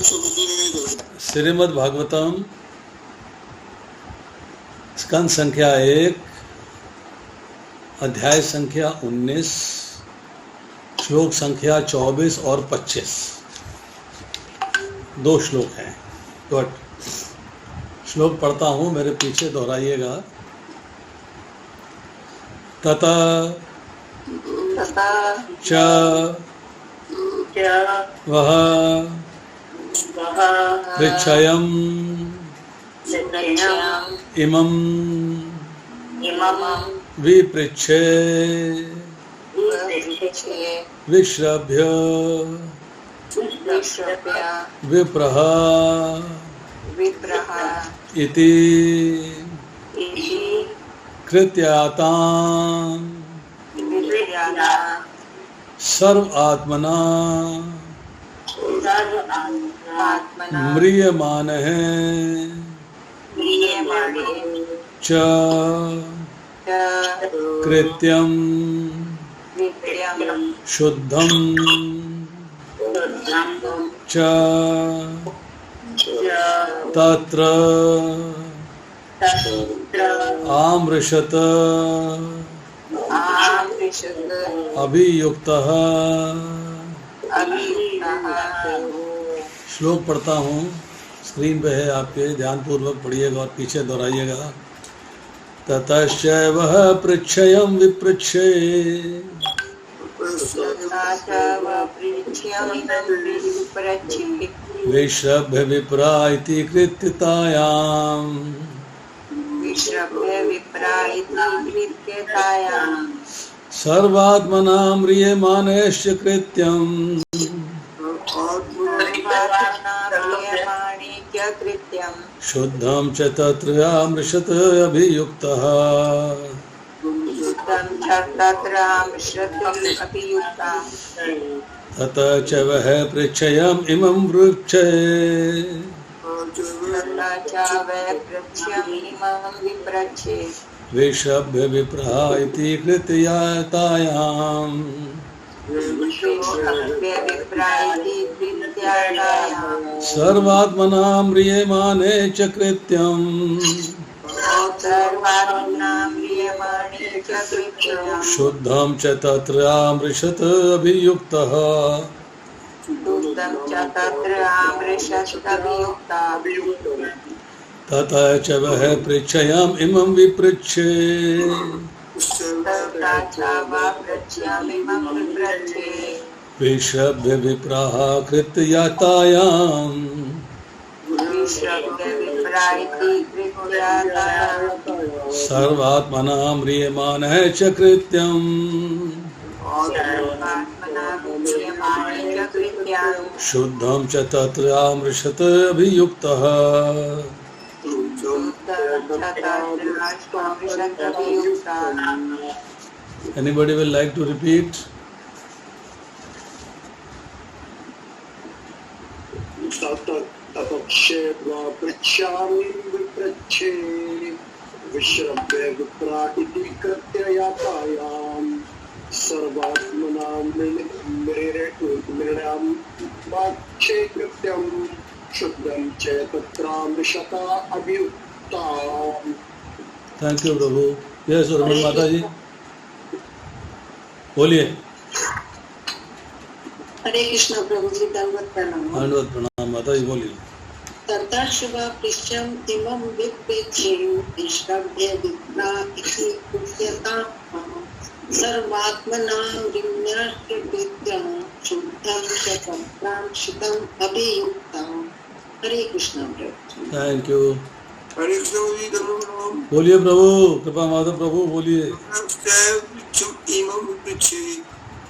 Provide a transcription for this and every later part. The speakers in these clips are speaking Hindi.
श्रीमद् भागवतम स्कंद संख्या 1 अध्याय संख्या 19 श्लोक संख्या 24 और 25 दो श्लोक हैं। गुड। श्लोक पढ़ता हूँ, मेरे पीछे दोहराइएगा। तथा च वह पृच्छयम् इमं विपृच्छे विश्रभ्य विप्रः इति कृत्याताम् सर्व आत्मना म्रियमाणः च कृत्यं शुद्धं च तत्र आमृषत अभियुक्तः। श्लोक पढ़ता हूँ, स्क्रीन पे है आपके, ध्यानपूर्वक पढ़िएगा और पीछे दोहराइएगा। ततश्चैव पृच्छयं विपृच्छे विश्रभ्य विप्रा इति कृत्यतायाम् सर्वात्मना म्रियमाणश्च कृत्यम् शुद्धं च तत्र आमृषत अभियुक्तः। ततः च वः पृच्छयम् इमं वृक्षे विश्रभ्य विप्रः इति कृत्यतायाम् सर्वात्मना म्रियमाणे च कृत्यम् शुद्धं च तत्र आमृषत अभियुक्तः। ततः च वः पृच्छयाम् इमं विपृच्छे विश्रभ्य विप्राः कृत्यतायाम् सर्वात्मना म्रियमाणः च कृत्यम् शुद्धं च तत्र आमृषत अभियुक्तः। Anybody will like to repeat? पृच्छामि विपृच्छे विश्रभ्य विप्रा इति कृत्यतायाम् सर्वात्मना म्रियमाणे कृत्यं शुद्धं च तत्रामृषत अभियुक्तः। थैंक यू प्रभु। यस रमन माता जी बोलिए। हरे कृष्ण प्रभु जी, दंडवत प्रणाम। दंडवत प्रणाम माता जी, बोलिए। ततः शुभ पृच्छं इमं विपृच्छे विश्रभ्य विप्रा इति कृत्यताम् सर्वात्मना म्रियमाणे कृत्यं शुद्धं च तत्रामृषत अभियुक्तः। हरे कृष्ण प्रभु। Thank you. हरे कृष्ण जी, दंडवत प्रणाम। बोलिए प्रभु, कृपा माधव प्रभु बोलिए।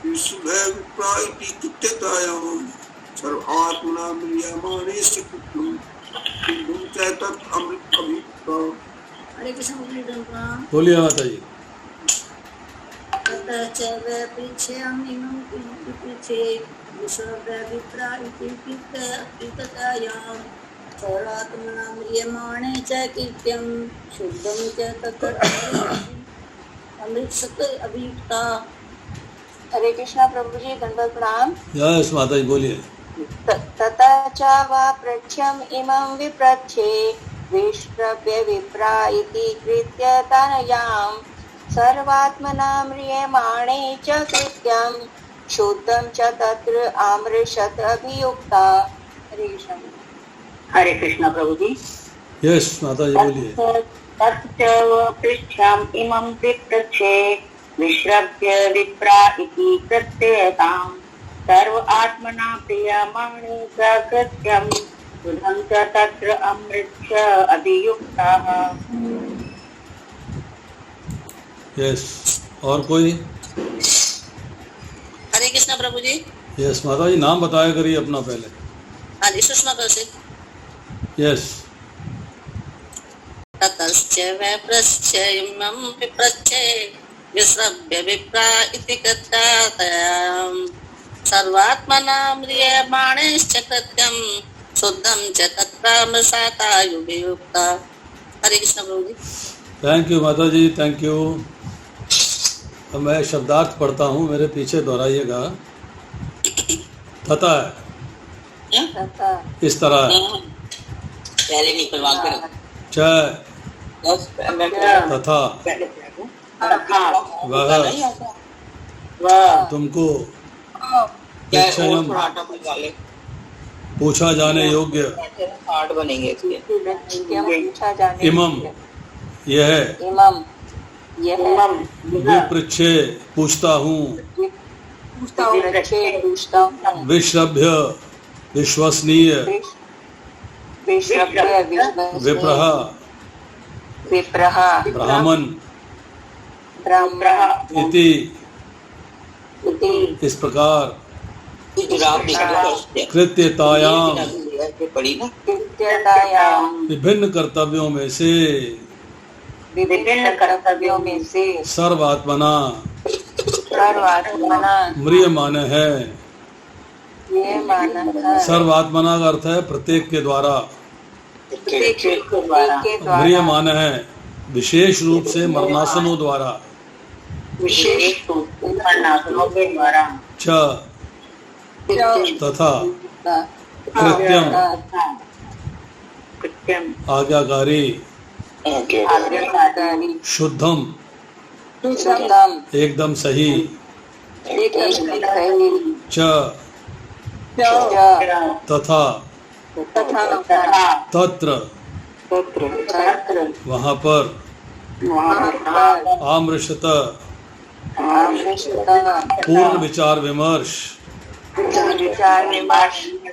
विश्रभ्य विप्रा इति कृत्यतायाम् सर्वात्मना म्रियमाणे च कृत्यं शुद्धं च तत्र अभियुक्तः। हरे कृष्ण बोलिए माता जी। ततः च वः पृच्छयामि इमं विपृच्छे विश्रभ्य विप्रा इति कृत्यतायाम् सर्वात्मना म्रियमाणे च कृत्यं शुद्धं च तत्र अमृषत अभियुक्तः। हरे कृष्णा प्रभु जी, दंडवत प्रणाम। यस माता जी बोलिए। ततः च वा पृच्छ्यम् इमं विप्रच्छे विश्रव्य विप्रा इति कृत्य तनयां सर्वात्मना म्रियमाणे च कृत्यं शुद्धं च तत्र आमृषत अभियुक्ता। हरे कृष्ण प्रभु जी। यस माता जी बोलिए। पृच्छ्यम् इमं विप्रच्छे विश्रव्य विप्रा इति कृत्यतां सर्व आत्मना प्रियमाणे च कृत्यं शुद्धं च तत्र अमृत अभियुक्ताः। यस और कोई? हरे कृष्ण प्रभु जी। यस माता जी नाम बताया करिए अपना पहले। हाँ जी, सुषमा कौशिक। यस। ततश्च वैप्रश्च इमं विप्रच्छे विश्रव्य विप्रा इति कृत्यातयां सर्वात्मना म्रियमाणेश्च कृत्यं शुद्धं च तत्रामृषातायुभियुक्ता। हरे कृष्ण प्रभु जी। थैंक यू माता जी, थैंक यू। अब मैं शब्दार्थ पढ़ता हूँ, मेरे पीछे दोहराइएगा। तथा इस तरह पहले निकलवा कर तथा वह तुमको पूछा जाने योग्य इमम यह विपृच्छे पूछता हूँ विश्रभ्य विश्वसनीय विप्रह ब्राह्मण इति इस प्रकार कृत्यतायाम विभिन्न कर्तव्यों में से सर्वात्मना म्रियमाण है। सर्वात्मना का अर्थ है प्रत्येक के द्वारा, म्रियमाण है विशेष रूप से मरणासनों द्वारा, च तथा कृत्यम आज्ञाकारी, शुद्धम एकदम सही, च तथा तत्र वहाँ पर आमृषत पूर्ण विचार विमर्श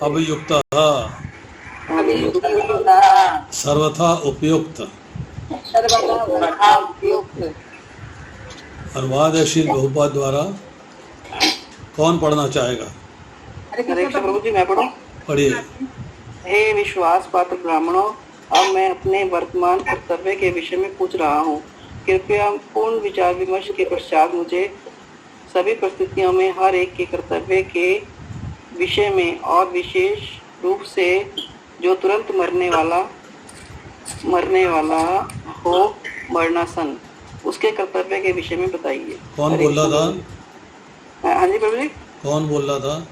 अभियुक्त सर्वथा उपयुक्त। अनुवाद है श्री बहुपाद द्वारा। कौन पढ़ना चाहेगा? प्रभु जी मैं पढ़ूं? पढ़िए। हे विश्वास पात्र ब्राह्मणों, अब मैं अपने वर्तमान कर्तव्य के विषय में पूछ रहा हूँ। कृपया पूर्ण विचार विमर्श के पश्चात मुझे सभी परिस्थितियों में हर एक के कर्तव्य के विषय में और विशेष रूप से जो तुरंत मरने वाला हो मरणासन, उसके कर्तव्य के विषय में बताइए। कौन बोल रहा था? हाँ जी प्रभु जी। कौन बोल रहा था?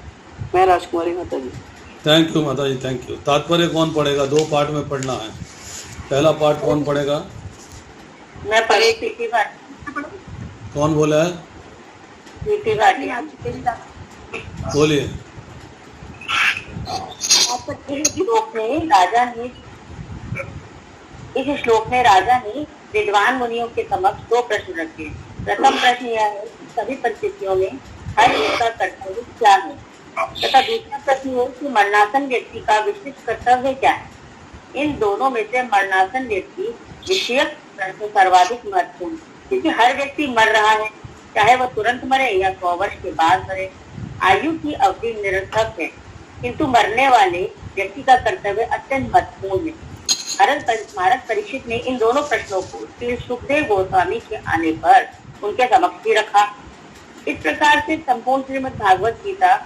मैं राजकुमारी माता जी। थैंक यू माता जी, थैंक यू। तात्पर्य कौन पढ़ेगा? 2 पार्ट में पढ़ना है। पहला पार्ट कौन पढ़ेगा? मैं पढ़े। कौन बोला है? बोलिए। इस श्लोक में राजा ने विद्वान मुनियों के समक्ष 2 प्रश्न रखे। प्रथम प्रश्न यह है कि सभी परिस्थितियों में हर एक का कर्तव्य क्या है, तथा दूसरा प्रश्न है कि मरणासन व्यक्ति का विशिष्ट कर्तव्य क्या है। इन दोनों में से मरणासन व्यक्ति विषयक प्रश्न सर्वाधिक महत्वपूर्ण, क्योंकि हर व्यक्ति मर रहा है, चाहे वह तुरंत मरे या 100 वर्ष के बाद मरे। आयु की अवधि निरर्थक है, किंतु मरने वाले व्यक्ति का कर्तव्य अत्यंत महत्वपूर्ण है। महाराज परीक्षित ने इन दोनों प्रश्नों को श्री सुखदेव गोस्वामी के आने पर उनके समक्ष भी रखा। इस प्रकार से संपूर्ण श्रीमद् भागवत गीता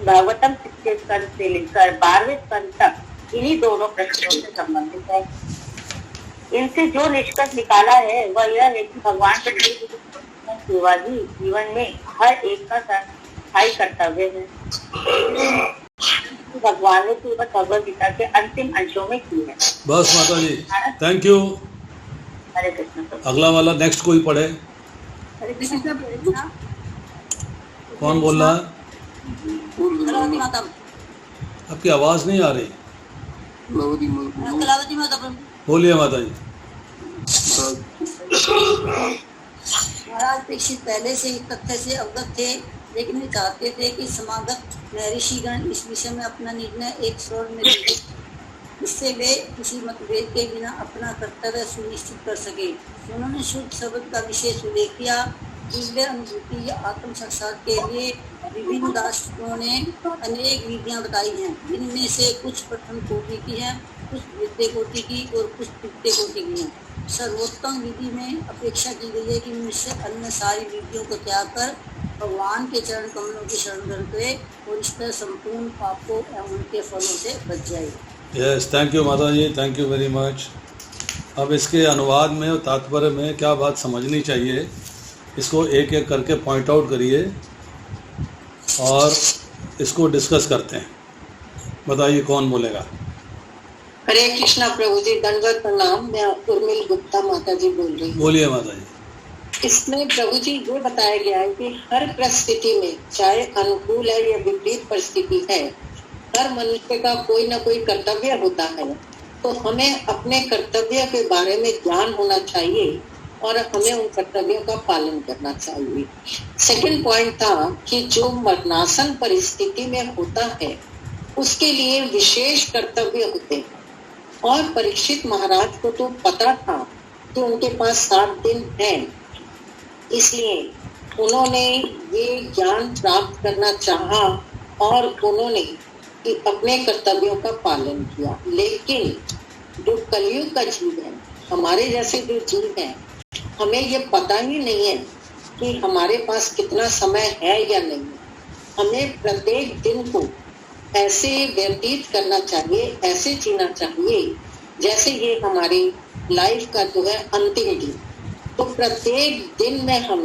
भागवतम 6 स्कंद से लेकर 12वें स्कंद तक इन्हीं दोनों प्रश्नों से संबंधित है। इनसे जो निष्कर्ष निकाला है वह यह है कि भगवान सेवा ही जीवन में हर एक का स्थायी कर्तव्य है। भगवान ने श्रीमद् भगवद गीता के अंतिम अंशों में की है। बस माता जी, थैंक यू। हरे कृष्ण प्रभु। अगला वाला नेक्स्ट कोई पढ़े। हरे कृष्ण प्रभु। कौन बोल रहा है? कलावती माता। आपकी आवाज नहीं आ रही। कलावती माता प्रभु। बोलिए माता जी। महाराज परीक्षित पहले से ही तथ्य से अवगत थे, लेकिन वे चाहते थे कि समागत महर्षिगण इस विषय में अपना निर्णय एक स्वर में दें, इससे वे किसी मतभेद के बिना अपना कर्तव्य सुनिश्चित कर सके। उन्होंने शुद्ध शब्द का विशेष उल्लेख किया। दिव्य अनुभूति या आत्म साक्षात के लिए विभिन्न दार्शनिकों ने अनेक विधियां बताई हैं, जिनमें से कुछ प्रथम कोटि की हैं, कुछ द्वितीय कोटि की और कुछ तृतीय कोटि की हैं। सर्वोत्तम विधि में अपेक्षा की गई है कि मनुष्य अन्य सारी विधियों को त्याग कर भगवान के चरण कमलों की शरण ग्रहण करे और इस तरह संपूर्ण पापों एवं उनके फलों से बच जाए। यस, थैंक यू माता ji, thank you very much. अब इसके अनुवाद में और तात्पर्य में क्या बात समझनी चाहिए, इसको एक एक करके पॉइंट आउट करिए और इसको डिस्कस करते हैं। बताइए कौन बोलेगा। हरे कृष्णा प्रभु जी, दंडवत प्रणाम। मैं उर्मिल गुप्ता माता जी बोल रही हूँ। बोलिए माता जी। इसमें प्रभु जी ये बताया गया है कि हर परिस्थिति में, चाहे अनुकूल है या विपरीत परिस्थिति है, हर मनुष्य का कोई ना कोई कर्तव्य होता है। तो हमें अपने कर्तव्य के बारे में ज्ञान होना चाहिए और हमें उन कर्तव्यों का पालन करना चाहिए। सेकंड पॉइंट था कि जो मरणासन परिस्थिति में होता है उसके लिए विशेष कर्तव्य होते हैं, और परीक्षित महाराज को तो पता था कि उनके पास 7 दिन हैं, इसलिए उन्होंने ये ज्ञान प्राप्त करना चाहा और उन्होंने अपने कर्तव्यों का पालन किया। लेकिन जो कलयुग का जीव है, हमारे जैसे जो जीव है, हमें ये पता ही नहीं है कि हमारे पास कितना समय है या नहीं। हमें प्रत्येक दिन को ऐसे व्यतीत करना चाहिए, ऐसे जीना चाहिए जैसे ये हमारी लाइफ का जो है अंतिम दिन। तो प्रत्येक दिन में हम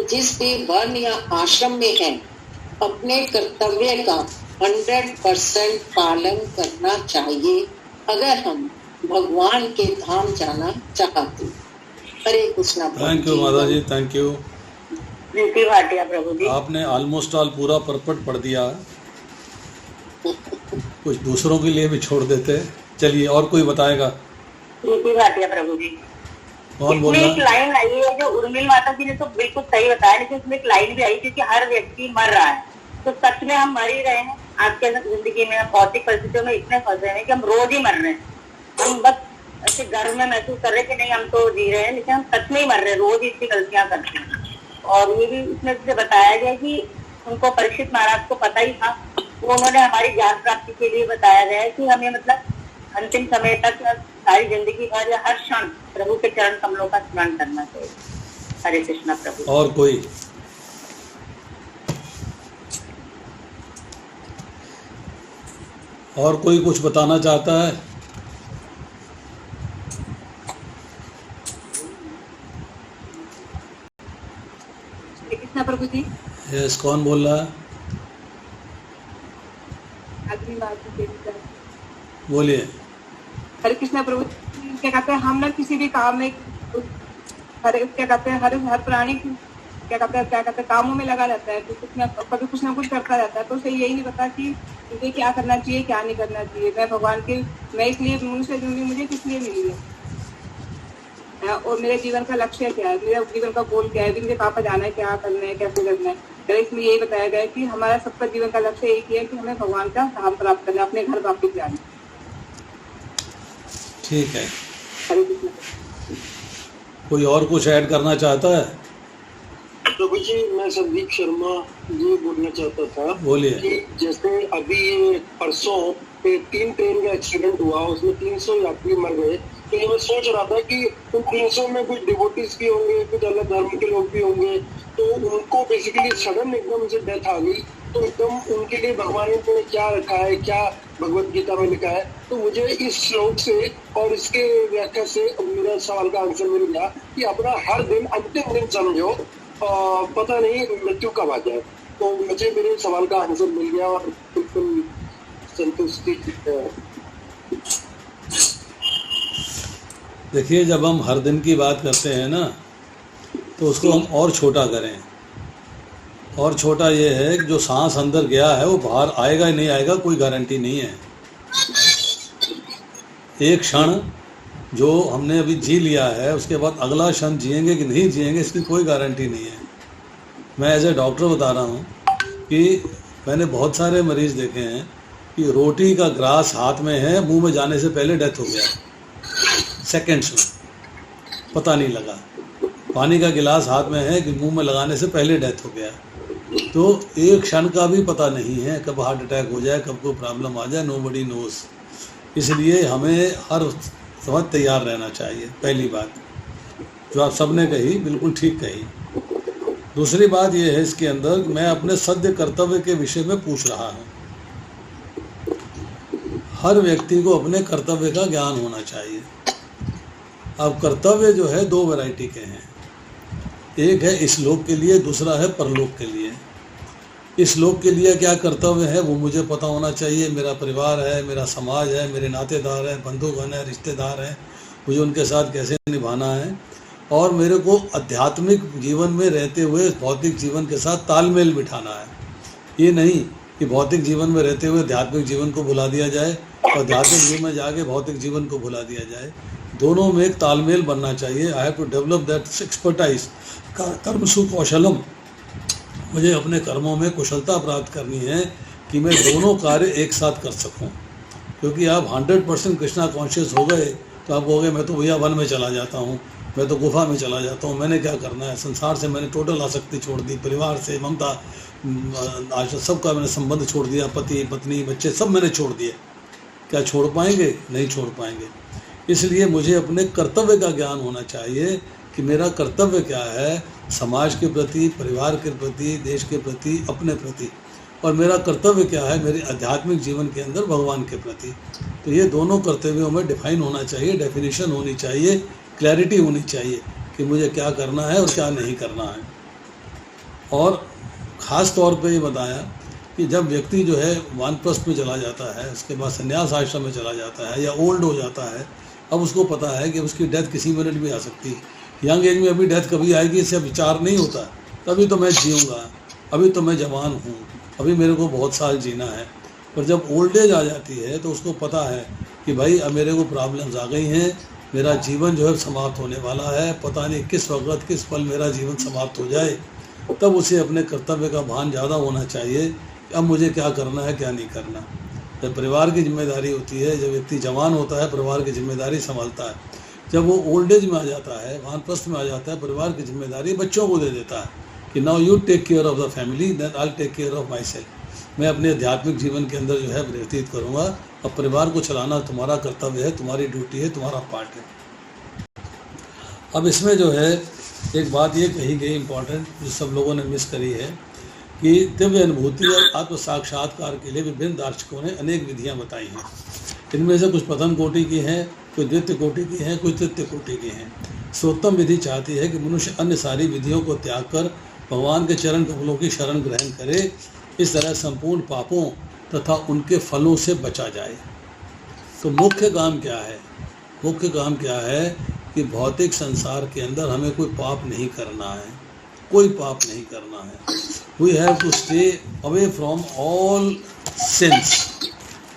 जिस भी वर्ण या आश्रम में हैं, अपने कर्तव्य का 100% पालन करना चाहिए अगर हम भगवान के धाम जाना चाहते। हरे कृष्णा। थैंक यू माता जी, थैंक यू। प्रीति भाटिया प्रभु जी। आपने ऑलमोस्ट ऑल पूरा परपट पढ़ दिया, कुछ दूसरों के लिए भी छोड़ देते। चलिए और कोई बताएगा। प्रीति भाटिया प्रभु जी। कौन बोल इसमें रहा एक है? लाइन आई है जो उर्मिल माता जी ने तो बिल्कुल सही बताया, लेकिन इसमें एक लाइन भी आई क्योंकि हर व्यक्ति मर रहा है। तो सच में हम मर ही रहे हैं। आज के जिंदगी में भौतिक परिस्थितियों में इतने फंसे हैं कि हम रोज ही मर रहे हैं। हम बस ऐसे गर्व में महसूस कर रहे हैं कि नहीं हम तो जी रहे हैं, लेकिन हम सच में ही मर रहे हैं, रोज इतनी गलतियां करते हैं। और ये भी इसमें से बताया गया कि उनको परीक्षित महाराज को पता ही था, वो उन्होंने हमारी ज्ञान प्राप्ति के लिए बताया गया है कि हमें मतलब अंतिम समय तक सारी जिंदगी भर या हर क्षण प्रभु के चरण कमलों का स्मरण करना चाहिए। हरे कृष्णा प्रभु। और कोई? और कोई कुछ बताना चाहता है? कृष्णा प्रभु जी। यस, कौन बोल रहा है? बोलिए। हरे कृष्णा प्रभु। क्या कहते हैं, हम ना किसी भी काम में क्या कहते हैं हर प्राणी क्या कहते हैं कामों में लगा रहता है, तो कभी कुछ ना कुछ करता रहता है। तो उसे यही नहीं पता कि मुझे क्या करना चाहिए क्या नहीं करना चाहिए। मैं इसलिए मनुष्य जन्मी मुझे किस लिए मिली है और मेरे जीवन का लक्ष्य क्या है, मेरा जीवन का गोल क्या है, मुझे कहाँ पर जाना है, क्या करना है, कैसे करना है। तो इसमें यही बताया गया है कि हमारा सबका जीवन का लक्ष्य एक ही है कि हमें भगवान का धाम प्राप्त करना, अपने घर वापस जाना। ठीक है, कोई और कुछ ऐड करना चाहता है? प्रभु जी, मैं संदीप शर्मा ये बोलना चाहता था। बोलिए। कि जैसे अभी परसों 3 ट्रेन का एक्सीडेंट हुआ, उसमें 300 यात्री मर गए। तो ये मैं सोच रहा था कि उन 300 में कुछ डिवोटीज भी होंगे, कुछ अलग धर्म के लोग भी होंगे। तो उनको बेसिकली सडन एकदम से डेथ आ गई, तो एकदम उनके लिए भगवान ने क्या रखा है, क्या भगवत गीता में लिखा है। तो मुझे इस श्लोक से और इसके व्याख्या से मेरा सवाल का आंसर मिल गया कि अपना हर दिन अंतिम दिन समझो, पता नहीं मृत्यु कब आ जाए। तो मुझे मेरे सवाल का आंसर मिल गया और बिल्कुल संतुष्टि देखिए, जब हम हर दिन की बात करते हैं ना, तो उसको हम और छोटा करें। और छोटा ये है कि जो सांस अंदर गया है वो बाहर आएगा ही नहीं आएगा, कोई गारंटी नहीं है। एक क्षण जो हमने अभी जी लिया है, उसके बाद अगला क्षण जिएंगे कि नहीं जिएंगे, इसकी कोई गारंटी नहीं है। मैं एज ए डॉक्टर बता रहा हूँ कि मैंने बहुत सारे मरीज़ देखे हैं कि रोटी का ग्रास हाथ में है, मुंह में जाने से पहले डेथ हो गया, सेकेंड्स में, पता नहीं लगा। पानी का गिलास हाथ में है कि मुंह में लगाने से पहले डेथ हो गया। तो एक क्षण का भी पता नहीं है कब हार्ट अटैक हो जाए, कब कोई प्रॉब्लम आ जाए, नोबडी नोज। इसलिए हमें हर वक्त तैयार रहना चाहिए। पहली बात जो आप सबने कही, बिल्कुल ठीक कही। दूसरी बात यह है इसके अंदर, मैं अपने सद्य कर्तव्य के विषय में पूछ रहा हूँ। हर व्यक्ति को अपने कर्तव्य का ज्ञान होना चाहिए। अब कर्तव्य जो है दो वैरायटी के हैं, एक है इस लोक के लिए, दूसरा है परलोक के लिए। इस लोक के लिए क्या कर्तव्य है वो मुझे पता होना चाहिए। मेरा परिवार है, मेरा समाज है, मेरे नातेदार हैं, बंधुगण हैं, रिश्तेदार हैं, मुझे उनके साथ कैसे निभाना है। और मेरे को आध्यात्मिक जीवन में रहते हुए भौतिक जीवन के साथ तालमेल बिठाना है। ये नहीं कि भौतिक जीवन में रहते हुए आध्यात्मिक जीवन को भुला दिया जाए और आध्यात्मिक जीवन में जाके भौतिक जीवन को भुला दिया जाए। दोनों में एक तालमेल बनना चाहिए। I have to develop that expertise, कर्मसु कौशलम। मुझे अपने कर्मों में कुशलता प्राप्त करनी है कि मैं दोनों कार्य एक साथ कर सकूं। क्योंकि आप 100% कृष्णा कॉन्शियस हो गए तो आप कहोगे मैं तो भैया वन में चला जाता हूँ, मैं तो गुफा में चला जाता हूँ, मैंने क्या करना है। संसार से मैंने टोटल आसक्ति छोड़ दी, परिवार से ममता, सबका मैंने संबंध छोड़ दिया, पति पत्नी बच्चे सब मैंने छोड़ दिए। क्या छोड़ पाएंगे? नहीं छोड़ पाएंगे। इसलिए मुझे अपने कर्तव्य का ज्ञान होना चाहिए कि मेरा कर्तव्य क्या है समाज के प्रति, परिवार के प्रति, देश के प्रति, अपने प्रति, और मेरा कर्तव्य क्या है मेरे आध्यात्मिक जीवन के अंदर भगवान के प्रति। तो ये दोनों कर्तव्यों में डिफाइन होना चाहिए, डेफिनेशन होनी चाहिए, क्लैरिटी होनी चाहिए कि मुझे क्या करना है और क्या नहीं करना है। और ख़ास तौर पे ये बताया कि जब व्यक्ति जो है वानप्रस्थ में चला जाता है, उसके बाद संन्यास आश्रम में चला जाता है या ओल्ड हो जाता है, अब उसको पता है कि उसकी डेथ किसी मिनट भी आ सकती है। यंग एज में अभी डेथ कभी आएगी इससे विचार नहीं होता, तभी तो मैं जीऊँगा, अभी तो मैं जवान हूँ, अभी मेरे को बहुत साल जीना है। पर जब ओल्ड एज आ जाती है तो उसको पता है कि भाई अब मेरे को प्रॉब्लम्स आ गई हैं, मेरा जीवन जो है समाप्त होने वाला है, पता नहीं किस वक्त किस पल मेरा जीवन समाप्त हो जाए। तब उसे अपने कर्तव्य का भान ज़्यादा होना चाहिए कि अब मुझे क्या करना है क्या नहीं करना। जब परिवार की जिम्मेदारी होती है, जब व्यक्ति जवान होता है परिवार की जिम्मेदारी संभालता है, जब वो ओल्ड एज में आ जाता है, वानप्रस्थ में आ जाता है, परिवार की जिम्मेदारी बच्चों को दे देता है कि now you take care of the family, then I take care of myself. मैं अपने आध्यात्मिक जीवन के अंदर जो है व्यतीत करूँगा, अब परिवार को चलाना तुम्हारा कर्तव्य है, तुम्हारी ड्यूटी है, तुम्हारा पार्ट है। अब इसमें जो है एक बात ये कही गई इम्पॉर्टेंट, जो सब लोगों ने मिस करी है कि दिव्य अनुभूति और आत्म साक्षात्कार के लिए विभिन्न दार्शनिकों ने अनेक विधियां बताई हैं। इनमें से कुछ प्रथम कोटि की हैं, कुछ द्वितीय कोटि की हैं, कुछ तृतीय कोटि की हैं। सर्वोत्तम विधि चाहती है कि मनुष्य अन्य सारी विधियों को त्याग कर भगवान के चरण कमलों की शरण ग्रहण करे। इस तरह संपूर्ण पापों तथा उनके फलों से बचा जाए। तो मुख्य काम क्या है? मुख्य काम क्या है कि भौतिक संसार के अंदर हमें कोई पाप नहीं करना है, कोई पाप नहीं करना है। We have to stay away from all sins.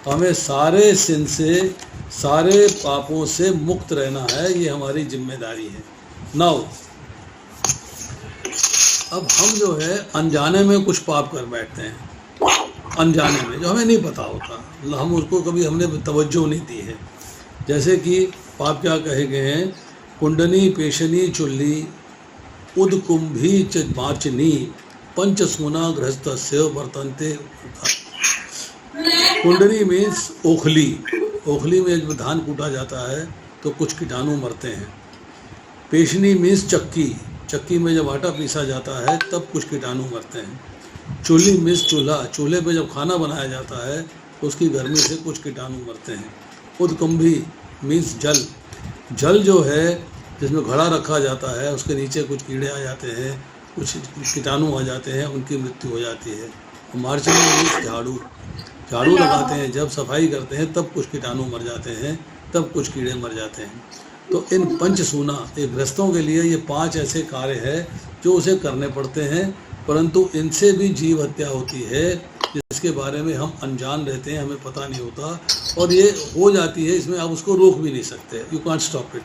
हमें सारे सिन से, सारे पापों से मुक्त रहना है, ये हमारी जिम्मेदारी है। नाउ अब हम जो है अनजाने में कुछ पाप कर बैठते हैं, अनजाने में जो हमें नहीं पता होता, हम उसको कभी हमने तवज्जो नहीं दी है। जैसे कि पाप क्या कहे गए हैं, कुंडनी पेशनी चुल्ली उदकुंभी च माचनी पंचसूना गृहस्थस्य वर्तन्ते। कुंडनी मीन्स ओखली, ओखली में जब धान कूटा जाता है तो कुछ कीटाणु मरते हैं। पेशनी मीन्स चक्की, चक्की में जब आटा पीसा जाता है तब कुछ कीटाणु मरते हैं। चूल्ही मीन्स चूल्हा, चूल्हे पे जब खाना बनाया जाता है तो उसकी गर्मी से कुछ कीटाणु मरते हैं। उदकुंभी मीन्स जल, जल जो है जिसमें घड़ा रखा जाता है उसके नीचे कुछ कीड़े आ जाते हैं, कुछ कीटाणु आ जाते हैं, उनकी मृत्यु हो जाती है। मार्चनी मीन्स झाड़ू, झाड़ू लगाते हैं, जब सफाई करते हैं, तब कुछ कीटाणु मर जाते हैं, तब कुछ कीड़े मर जाते हैं। तो इन पंचसूना एक गृहस्थों के लिए ये 5 ऐसे कार्य है जो उसे करने पड़ते हैं, परंतु इनसे भी जीव हत्या होती है जिसके बारे में हम अनजान रहते हैं, हमें पता नहीं होता और ये हो जाती है। इसमें आप उसको रोक भी नहीं सकते, यू कांट स्टॉप इट।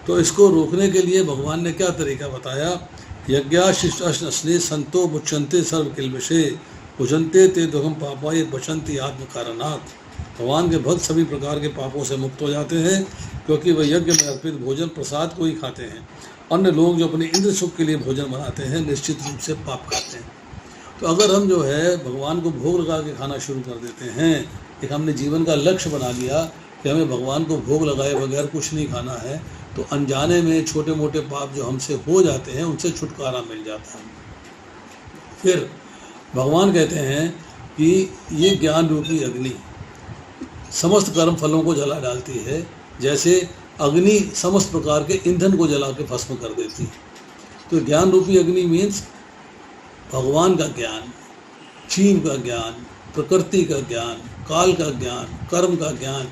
तो इसको रोकने के लिए भगवान ने क्या तरीका बताया? यज्ञाशिष्टाश्ने संतो मुच्यन्ते सर्व किल्बिषे भुजन्ते ते दुखम पापा ये बचंती आत्म कारणात्। भगवान के भक्त सभी प्रकार के पापों से मुक्त हो जाते हैं क्योंकि वह यज्ञ में अर्पित भोजन प्रसाद को ही खाते हैं। अन्य लोग जो अपने इंद्र सुख के लिए भोजन बनाते हैं निश्चित रूप से पाप करते हैं। तो अगर हम जो है भगवान को भोग लगा के खाना शुरू कर देते हैं, एक हमने जीवन का लक्ष्य बना लिया कि हमें भगवान को भोग लगाए बगैर कुछ नहीं खाना है, तो अनजाने में छोटे मोटे पाप जो हमसे हो जाते हैं उनसे छुटकारा मिल जाता है। फिर भगवान कहते हैं कि ये ज्ञान रूपी अग्नि समस्त कर्म फलों को जला डालती है, जैसे अग्नि समस्त प्रकार के ईंधन को जला के भस्म कर देती है। तो ज्ञान रूपी अग्नि मीन्स भगवान का ज्ञान, जीव का ज्ञान, प्रकृति का ज्ञान, काल का ज्ञान, कर्म का ज्ञान।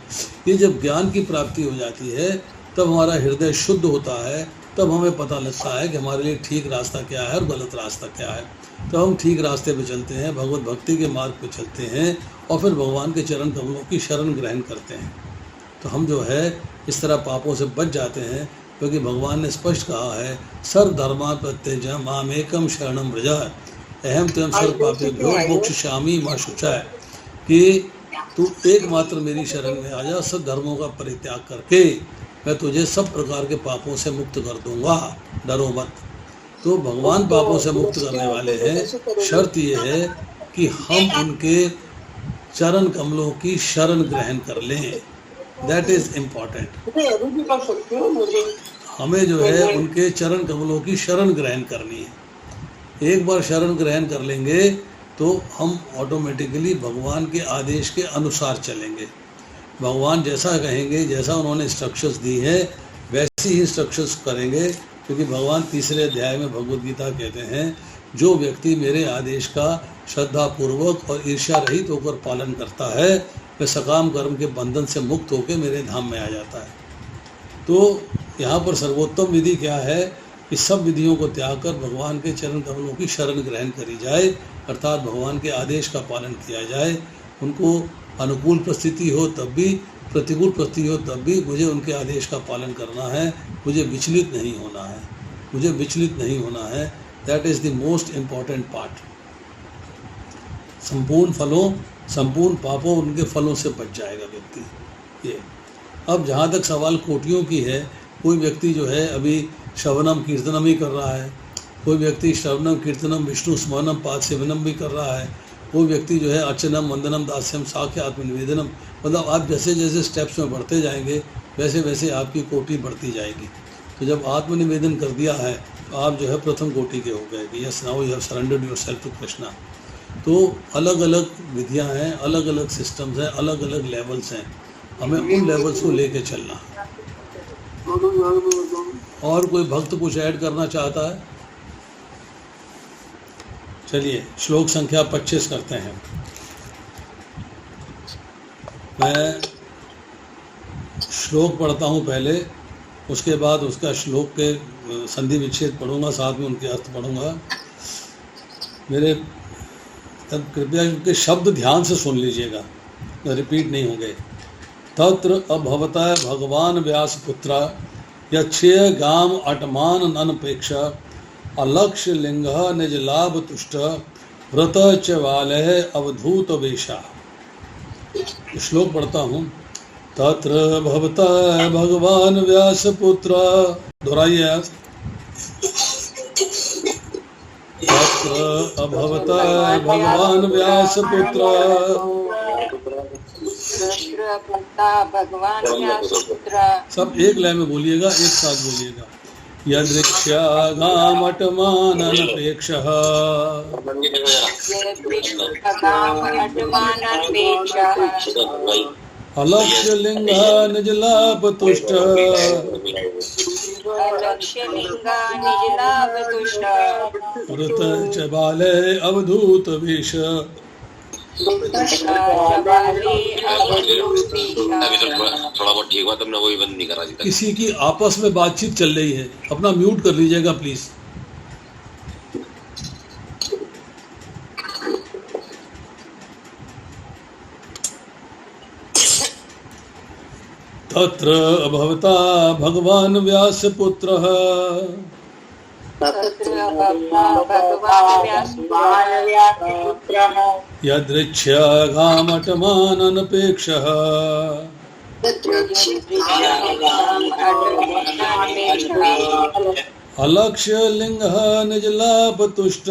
ये जब ज्ञान की प्राप्ति हो जाती है तब हमारा हृदय शुद्ध होता है, तब हमें पता लगता है कि हमारे लिए ठीक रास्ता क्या है और गलत रास्ता क्या है। तो हम ठीक रास्ते पे चलते हैं, भगवत भक्ति के मार्ग पे चलते हैं और फिर भगवान के चरण कमलों की शरण ग्रहण करते हैं। तो हम जो है इस तरह पापों से बच जाते हैं, क्योंकि भगवान ने स्पष्ट कहा है सर्वधर्मा प्रत्यज मामेकम शरणम व्रज अहम त्वं सर्व पापेभ्यो मोक्षयिष्यामि मा शुचः, कि तू एकमात्र मेरी शरण में आ जा, सब धर्मों का परित्याग करके मैं तुझे सब प्रकार के पापों से मुक्त कर दूंगा, डरो मत। तो भगवान पापों से मुक्त करने वाले हैं। शर्त ये है कि हम उनके चरण कमलों की शरण ग्रहण कर लें, दैट इज इम्पॉर्टेंट। हमें जो है उनके चरण कमलों की शरण ग्रहण करनी है। एक बार शरण ग्रहण कर लेंगे तो हम ऑटोमेटिकली भगवान के आदेश के अनुसार चलेंगे। भगवान जैसा कहेंगे, जैसा उन्होंने इंस्ट्रक्शंस दी है वैसी ही इंस्ट्रक्शंस करेंगे, क्योंकि भगवान तीसरे अध्याय में भगवद गीता कहते हैं जो व्यक्ति मेरे आदेश का श्रद्धापूर्वक और ईर्ष्या रहित होकर पालन करता है वह सकाम कर्म के बंधन से मुक्त होकर मेरे धाम में आ जाता है। तो यहाँ पर सर्वोत्तम विधि क्या है कि सब विधियों को त्याग कर भगवान के चरण कमलों की शरण ग्रहण करी जाए, अर्थात भगवान के आदेश का पालन किया जाए। उनको अनुकूल परिस्थिति हो तब भी, प्रतिकूल परिस्थिति हो तब भी मुझे उनके आदेश का पालन करना है, मुझे विचलित नहीं होना है, मुझे विचलित नहीं होना है। That is the most important part. संपूर्ण फलों, संपूर्ण पापों, उनके फलों से बच जाएगा व्यक्ति। ये अब जहाँ तक सवाल कोटियों की है, कोई व्यक्ति जो है अभी श्रवणम कीर्तनम ही कर रहा है, कोई व्यक्ति श्रवणम कीर्तनम विष्णु स्मरणम पाद सेवनम भी कर रहा है, कोई व्यक्ति जो है अर्चनम वंदनम दास्यम साख्य आत्मनिवेदनम, मतलब आप जैसे जैसे स्टेप्स में बढ़ते जाएंगे वैसे वैसे आपकी कोटि बढ़ती जाएगी। तो जब आत्मनिवेदन कर दिया है तो आप जो है प्रथम कोटि के हो गए कि yes now you have surrendered yourself to Krishna. तो अलग अलग विधियां हैं, अलग अलग सिस्टम्स हैं, अलग अलग लेवल्स हैं, हमें उन लेवल्स को लेके चलना है। और कोई भक्त कुछ ऐड करना चाहता है? चलिए श्लोक संख्या 25 करते हैं। मैं श्लोक पढ़ता हूँ पहले, उसके बाद उसका श्लोक के संधि विच्छेद पढ़ूंगा, साथ में उनके अर्थ पढ़ूंगा। मेरे तब कृपया उनके शब्द ध्यान से सुन लीजिएगा, रिपीट नहीं होंगे। तत्र अभवता भगवान व्यास पुत्र यक्षय गाम अटमान ननपेक्ष अलक्ष्य लिंग निज लाभ तुष्ट व्रत च वालय अवधूत वेशा। श्लोक पढ़ता हूँ। तत्र भवता भगवान व्यास पुत्र, दोहराइए। तत्र अभवता भगवान व्यास पुत्र, भगवान व्यास पुत्र। सब एक लय में बोलिएगा, एक साथ बोलिएगा। यदृक्ष्यागामटमाननपेक्षः अलक्ष्यलिंगः निजलाभतुष्ट व्रत च बाले अवधूत वेश। अभी तो थोड़ा बहुत ठीक हुआ, तुमने वही बंद नहीं करा दी। किसी की आपस में बातचीत चल रही है, अपना म्यूट कर लीजिएगा प्लीज। तत्र अभवता भगवान व्यासपुत्रः यदृच्छ्यागामटमाननपेक्षः अलक्ष्यलिङ्गः निजलाभतुष्ट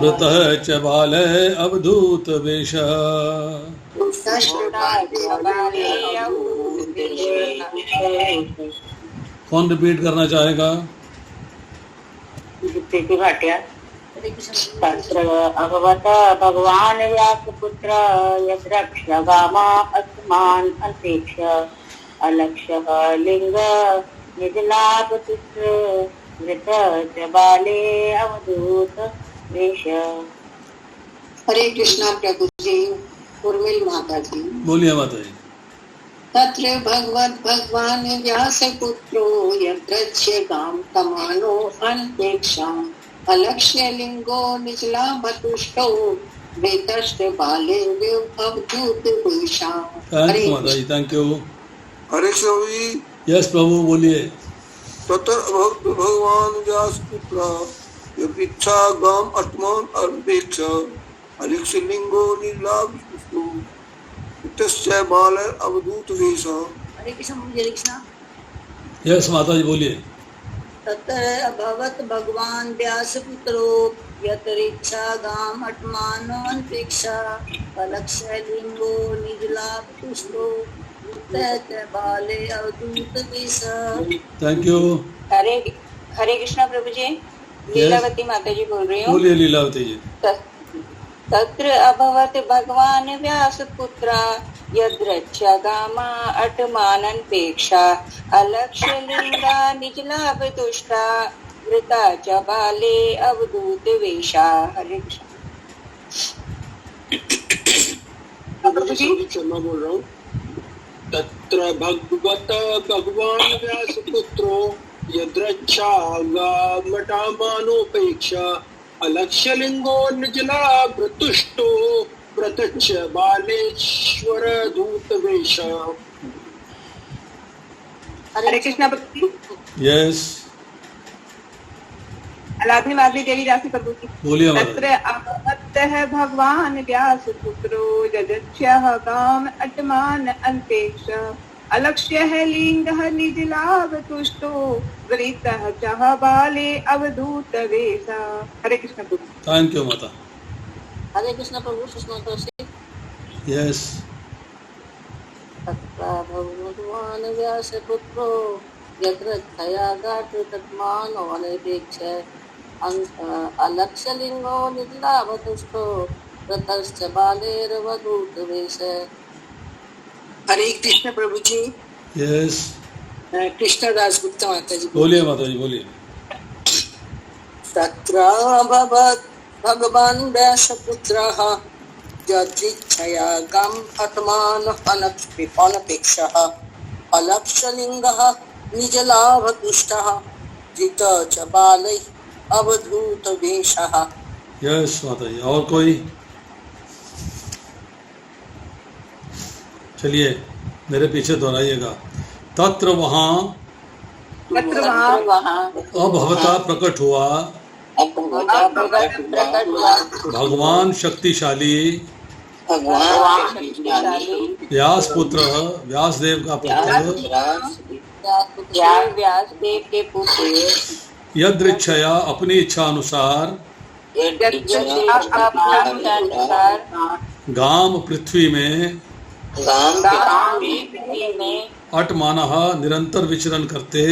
वृतः च बाले अवधूतवेषः। कौन रिपीट करना चाहेगा? भाटिया। तत्र अभवत भगवान व्यासपुत्र यद्रक्षगामा अस्मान् अनपेक्ष अलक्ष्यः लिंग निजलाभतुष्ट वृतः च बाले अवधूत वेश। हरे कृष्णा प्रभु जी। उर्मिल माता जी। बोलिए माता जी। तत्र भगवत भगवान व्यास पुत्रो यद्रक्ष्यगाम तमानो अनपेक्षाम् अलक्ष्य लिंगो निजलाभतुष्टो वेतश्च बाले अवधूत वेषः। थैंक यू माता ji, thank you. Hare ji. Yes प्रभु बोलिए। तत्र भगवान व्यास पुत्र यदृच्छा गाम अटमान अनपेक्ष अलक्ष्य लिंगो निजलाभतुष्टो वेतश्च बाले अवधूत वेषः। हरे कृष्णा। यस माता जी बोलिए। तत्र अभवत भगवान व्यासपुत्रो यतरिच्छा गाम अटमानो अनपेक्षा अलक्ष्य लिंगो निजलाभतुष्टो वृतः च बाले अवधूत वेषः। Thank you. हरे कृष्णा प्रभु जी। लीलावती माता जी बोल रही हूँ। बोलिए लीलावती जी। तत्र अभवत भगवान व्यासपुत्र यद्रक्ष्यगामा अटमाननपेक्षा अलक्ष्यलिंगा निजलाभतुष्टा वृता च बाले अवधूत वेषा। हरे कृष्ण। शर्मा बोल रहा हूँ। तत्र भगवत भगवान व्यासपुत्रो यद्रक्षागामटमानोपेक्षा अलक्ष्यलिंगो निजलाभतुष्टो व्रतश्च बालेश्वर दूत वेश। हरे कृष्णा प्रभु जी। यस आलापनी माधवी देवी दासी प्रभु जी। बोलिए। तत्र अभवत है भगवान व्यास पुत्रो यदृच्छ्यः गाम अटमान अनपेक्ष अलक्ष्य है लिंग निजलाभतुष्टो वृतः च बाले अवधूत वेषः। हरे कृष्ण प्रभु। थैंक यू माता। हरे कृष्णा प्रभु। सुषमा कौशिक। यस। तत्र भगवान व्यासपुत्रो यद्रक्षया गातमानो अनपेक्ष अलक्ष्यलिंगो निजलाभतुष्टो वृतश्च बालेरवधूत वेषः। हरे कृष्ण प्रभु जी। यस। कृष्णदास गुप्ता माता जी। बोलिए माता जी बोलिए। तत्र भगवत भगवान व्यासपुत्रः यदृच्छया गाम अटमान अनपेक्षः अलक्ष्यलिंगः निजलाभतुष्टः वृतः च बाले अवधूत वेषः। यस माता जी। और कोई? चलिए मेरे पीछे दोहराइएगा। तत्र वहाँ अभवता प्रकट हुआ भगवान शक्तिशाली व्यास पुत्र व्यासदेव का पुत्र व्यासदेव के पुत्र यदृच्छया अपनी इच्छा अनुसार गाम पृथ्वी में अटमानः निरंतर विचरण करते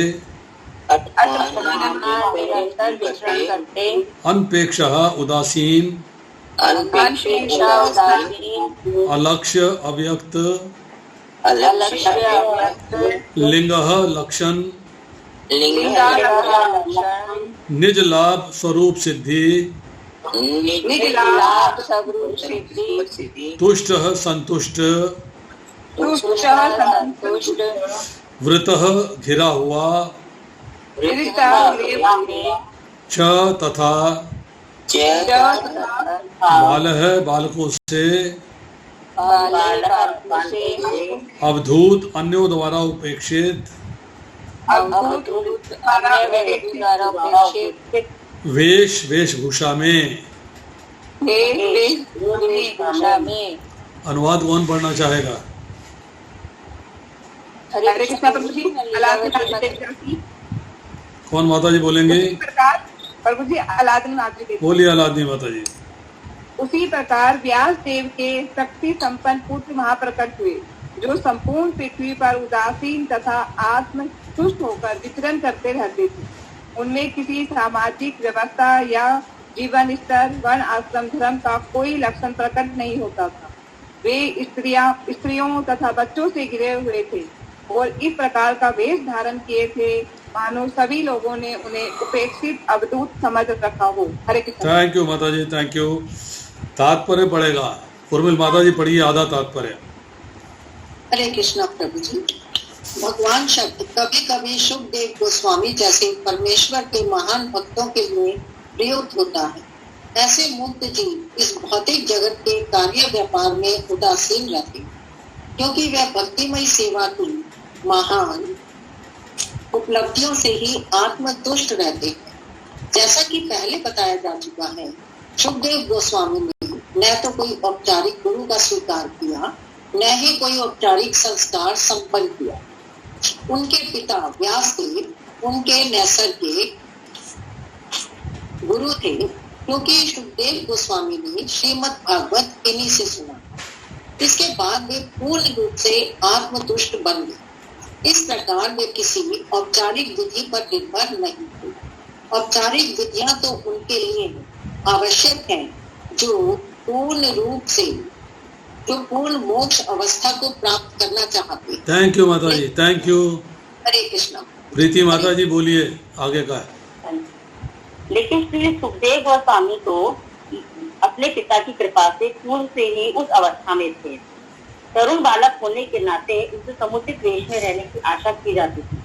अनपेक्षः उदासीन अलक्ष्य अव्यक्त लिंगः लक्षण निज लाभ स्वरूप सिद्धि तुष्ट संतुष्ट वृतः घिरा हुआ च तथा बालः बालकों से अवधूत अन्यों द्वारा उपेक्षित वेश वेशभूषा में। अनुवाद कौन पढ़ना चाहेगा? हरे कृष्णा प्रभु जी। अलादीन कौन माता जी बोलेंगे? प्रभु जी अलादीन माता जी बोलिए। अलादीन माता जी। उसी प्रकार व्यास देव के शक्ति संपन्न पुत्र महाप्रकट हुए, जो संपूर्ण पृथ्वी पर उदासीन तथा आत्म तुष्ट होकर विचरण करते रहते थे। उनमें किसी सामाजिक व्यवस्था या जीवन स्तर, वर्ण, आश्रम, धर्म का कोई लक्षण प्रकट नहीं होता था। वे स्त्रियों तथा बच्चों से घिरे हुए थे और इस प्रकार का वेश धारण किए थे मानो सभी लोगों ने उन्हें उपेक्षित अवधूत समझ रखा हो। हरे कृष्ण। थैंक यू माता जी, थैंक यू। तात्पर्य पढ़ेगा उर्मिल माता जी, पढ़िए आधा तात्पर्य। हरे कृष्णा प्रभु जी। भगवान शब्द कभी कभी सुखदेव गोस्वामी जैसे परमेश्वर के महान भक्तों के लिए प्रयुक्त होता है। ऐसे मुक्त जीव इस भौतिक जगत के कार्य व्यापार में उदासीन रहते हैं, क्योंकि वह भक्तिमय सेवा की महान उपलब्धियों से ही आत्मतुष्ट रहते हैं। जैसा कि पहले बताया जा चुका है, सुखदेव गोस्वामी ने न तो कोई औपचारिक गुरु का स्वीकार किया, न ही कोई औपचारिक संस्कार संपन्न किया। उनके पिता व्यासदेव उनके नैसर्गिक गुरु थे, क्योंकि सुखदेव गोस्वामी ने श्रीमद् भागवत इन्हीं से सुना। इसके बाद वे पूर्ण रूप से आत्मतुष्ट बन गए। इस प्रकार वे किसी औपचारिक विधि पर निर्भर नहीं थे। औपचारिक विधियां तो उनके लिए आवश्यक हैं, जो पूर्ण मोक्ष अवस्था को प्राप्त करना चाहते हैं। थैंक यू माता जी, थैंक यू। हरे कृष्णा। प्रीति माता जी बोलिए आगे का। लेकिन श्री सुखदेव गोस्वामी तो अपने पिता की कृपा से पूर्व से ही उस अवस्था में थे। तरुण बालक होने के नाते उनसे समुचित वेश में रहने की आशा की जाती थी,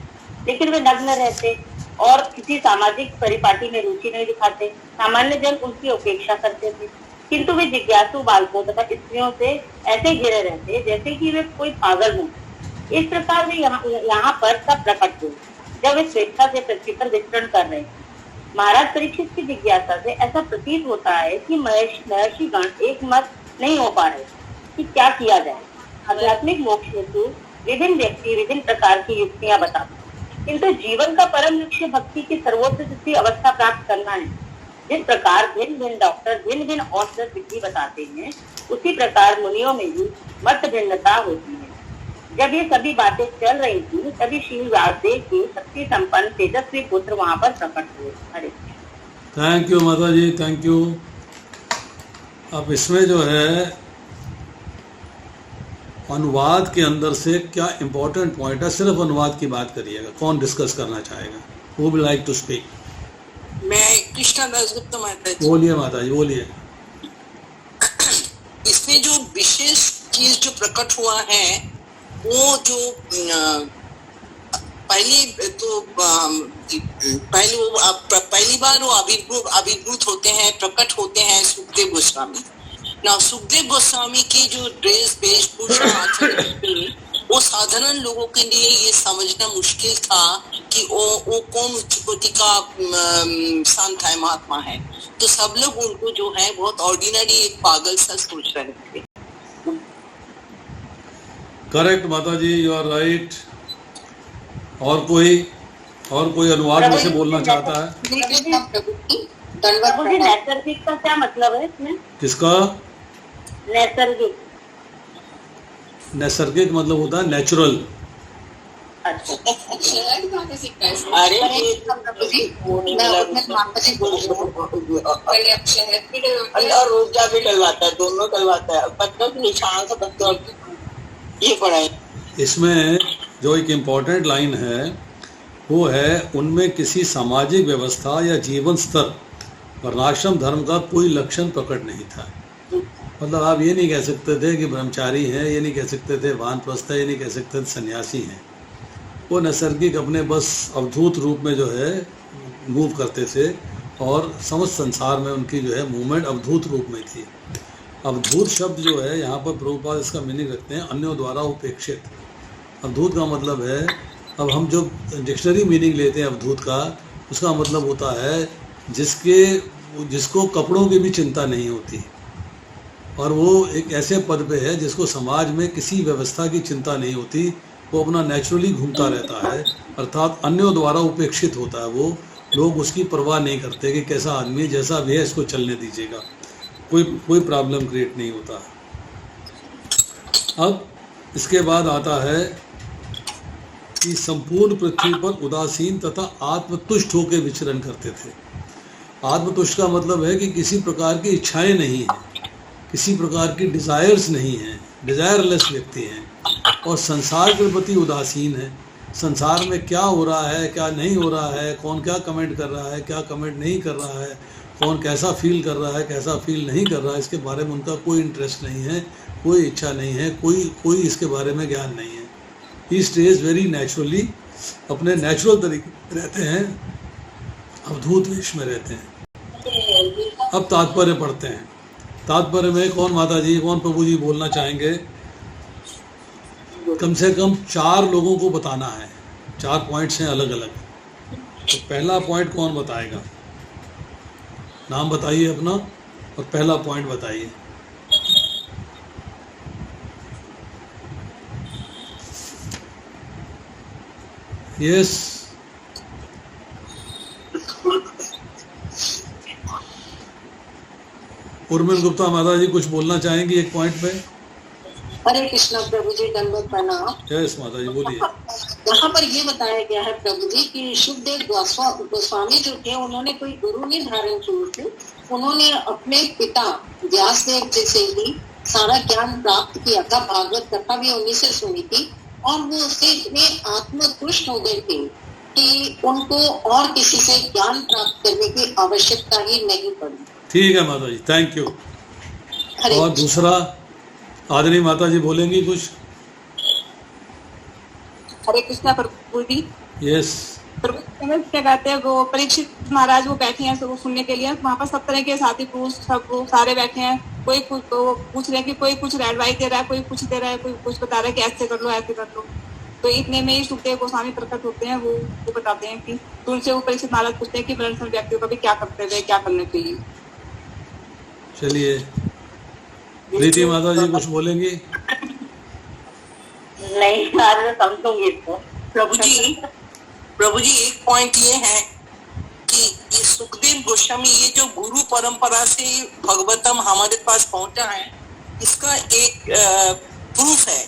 लेकिन वे नग्न रहते और किसी सामाजिक परिपाटी में रुचि नहीं दिखाते। सामान्य जन उनकी उपेक्षा करते थे, किंतु वे जिज्ञासु बालकों तथा स्त्रियों से ऐसे घिरे रहते जैसे कि वे कोई पागल हो। इस प्रकार वे यहाँ पर तब प्रकट हुए जब वे स्वेच्छा से पृथ्वी पर विचरण कर रहे थे। महाराज परीक्षित की जिज्ञासा से ऐसा प्रतीत होता है कि महर्षि गण एक मत नहीं हो पा रहे कि क्या किया जाए। आध्यात्मिक मोक्ष हेतु विभिन्न व्यक्ति विभिन्न प्रकार की युक्तियां बताते, किंतु जीवन का परम लक्ष्य भक्ति की सर्वोच्च स्थिति अवस्था प्राप्त करना है। जिस प्रकार भिन्न भिन्न डॉक्टर भिन्न भिन्न औषध विधि बताते हैं, उसी प्रकार मुनियों में भी मत भिन्नता होती है। जब ये सभी बातें चल रही थी, तभी श्री व्यासदेव के शक्ति संपन्न तेजस्वी पुत्र वहाँ पर प्रकट हुए। हरे थैंक यू माता जी, थैंक यू। अब इसमें जो है अनुवाद के अंदर से क्या इम्पोर्टेंट पॉइंट है, सिर्फ अनुवाद की बात करिएगा। कौन डिस्कस करना चाहेगा? Who would like to speak? मैं कृष्णा दास गुप्ता माता जी। बोलिए माता जी, बोलिए। इसमें जो विशेष चीज जो प्रकट हुआ है, वो जो पहली बार वो आविर्भूत होते हैं, प्रकट होते हैं सुखदेव गोस्वामी। ना सुखदेव गोस्वामी की जो ड्रेस वेशभूषा वो साधारण लोगों के लिए ये समझना मुश्किल था कि वो कौन उच्च कोटि का संत है, महात्मा है। तो सब लोग उनको जो है बहुत ऑर्डिनरी एक पागल सा सोच रहे थे। करेक्ट माता जी, यू आर राइट। और कोई अनुवाद में से बोलना चाहता है? नैसर्गिक का क्या मतलब है इसमें? किसका? नैसर्गिक। नैसर्गिक मतलब होता है नेचुरल। अच्छा। अरे और रोजा भी डलवाता है, दोनों डलवाता है। बच्चों के निशान से बच्चों ये पढ़ाई। इसमें जो एक इम्पोर्टेंट लाइन है वो है उनमें किसी सामाजिक व्यवस्था या जीवन स्तर वर्णाश्रम धर्म का कोई लक्षण प्रकट नहीं था। मतलब आप ये नहीं कह सकते थे कि ब्रह्मचारी हैं, ये नहीं कह सकते थे वानप्रस्थ है, ये नहीं कह सकते थे सन्यासी हैं। वो नैसर्गिक अपने बस अवधूत रूप में जो है मूव करते थे और समस्त संसार में उनकी जो है मूवमेंट अवधूत रूप में थी। अवधूत शब्द जो है यहाँ पर प्रभुपाद इसका मीनिंग रखते हैं अन्यों द्वारा उपेक्षित। अवधूत का मतलब है, अब हम जो डिक्शनरी मीनिंग लेते हैं अवधूत का, उसका मतलब होता है जिसको कपड़ों की भी चिंता नहीं होती, और वो एक ऐसे पद पे है जिसको समाज में किसी व्यवस्था की चिंता नहीं होती, वो अपना नेचुरली घूमता रहता है, अर्थात अन्यों द्वारा उपेक्षित होता है। वो लोग उसकी परवाह नहीं करते कि कैसा आदमी जैसा भी है इसको चलने दीजिएगा, कोई प्रॉब्लम क्रिएट नहीं होता। अब इसके बाद आता है कि संपूर्ण पृथ्वी पर उदासीन तथा आत्मतुष्ट होकर विचरण करते थे। आत्मतुष्ट का मतलब है कि किसी प्रकार की इच्छाएं नहीं हैं, किसी प्रकार की डिज़ायर्स नहीं हैं, डिज़ायरलेस व्यक्ति हैं, और संसार के प्रति उदासीन है। संसार में क्या हो रहा है, क्या नहीं हो रहा है, कौन क्या कमेंट कर रहा है, क्या कमेंट नहीं कर रहा है, कौन कैसा फील कर रहा है, कैसा फील नहीं कर रहा है, इसके बारे में उनका कोई इंटरेस्ट नहीं है, कोई इच्छा नहीं है, कोई इसके बारे में ज्ञान नहीं है। ही स्टेज वेरी नेचुरली, अपने नेचुरल तरीके रहते हैं, अवधूत वेश में रहते हैं। अब तात्पर्य पढ़ते हैं। तात्पर्य में कौन माता जी, कौन प्रभु जी बोलना चाहेंगे? कम से कम 4 लोगों को बताना है, 4 पॉइंट्स हैं अलग अलग। तो पहला पॉइंट कौन बताएगा? नाम बताइए अपना और पहला पॉइंट बताइए। यस, उर्मिल गुप्ता माता जी कुछ बोलना चाहेंगी एक पॉइंट पे? हरे कृष्णा प्रभु जी, दंडवत प्रणाम। यस माता जी बोलिए। यहाँ पर ये बताया गया है प्रभु जी कि शुभदेव गोस्वामी जो थे उन्होंने कोई गुरु नहीं धारण की थी, उन्होंने अपने पिता व्यासदेव जी से ही सारा ज्ञान प्राप्त किया था। भागवत कथा भी उन्हीं से सुनी थी, और वो उससे इतने आत्मतुष्ट हो गए थे कि उनको और किसी से ज्ञान प्राप्त करने की आवश्यकता ही नहीं पड़ी। ठीक है माता जी, थैंक यू। और दूसरा आदरणीय माता जी बोलेंगी कुछ? हरे कृष्णा प्रभु जी। यस। क्या कहते हैं, वो परीक्षित महाराज वो बैठे हैं वो सुनने के लिए, वहाँ पर सब तरह के साथी पुरुष सब वो सारे बैठे हैं। कोई कुछ पूछ रहे हैं कि कोई कुछ एडवाइस दे रहा है, कोई कुछ दे रहा है, कोई कुछ बता रहा है कि ऐसे कर लो ऐसे कर लो। तो इतने में ही सुखदेव गोस्वामी प्रकट होते हैं, वो बताते हैं कि तो उनसे वो परीक्षित महाराज पूछते हैं कि ब्रह्मचारी व्यक्तियों का भी क्या कर्तव्य है, क्या करना चाहिए। चलिए प्रीति माता जी कुछ बोलेंगी? नहीं, मैं समझूंगी इसको। प्रभु जी एक पॉइंट ये है कि ये सुखदेव गोस्वामी ये जो गुरु परंपरा से भगवतम हमारे पास पहुंचा है, इसका एक प्रूफ है।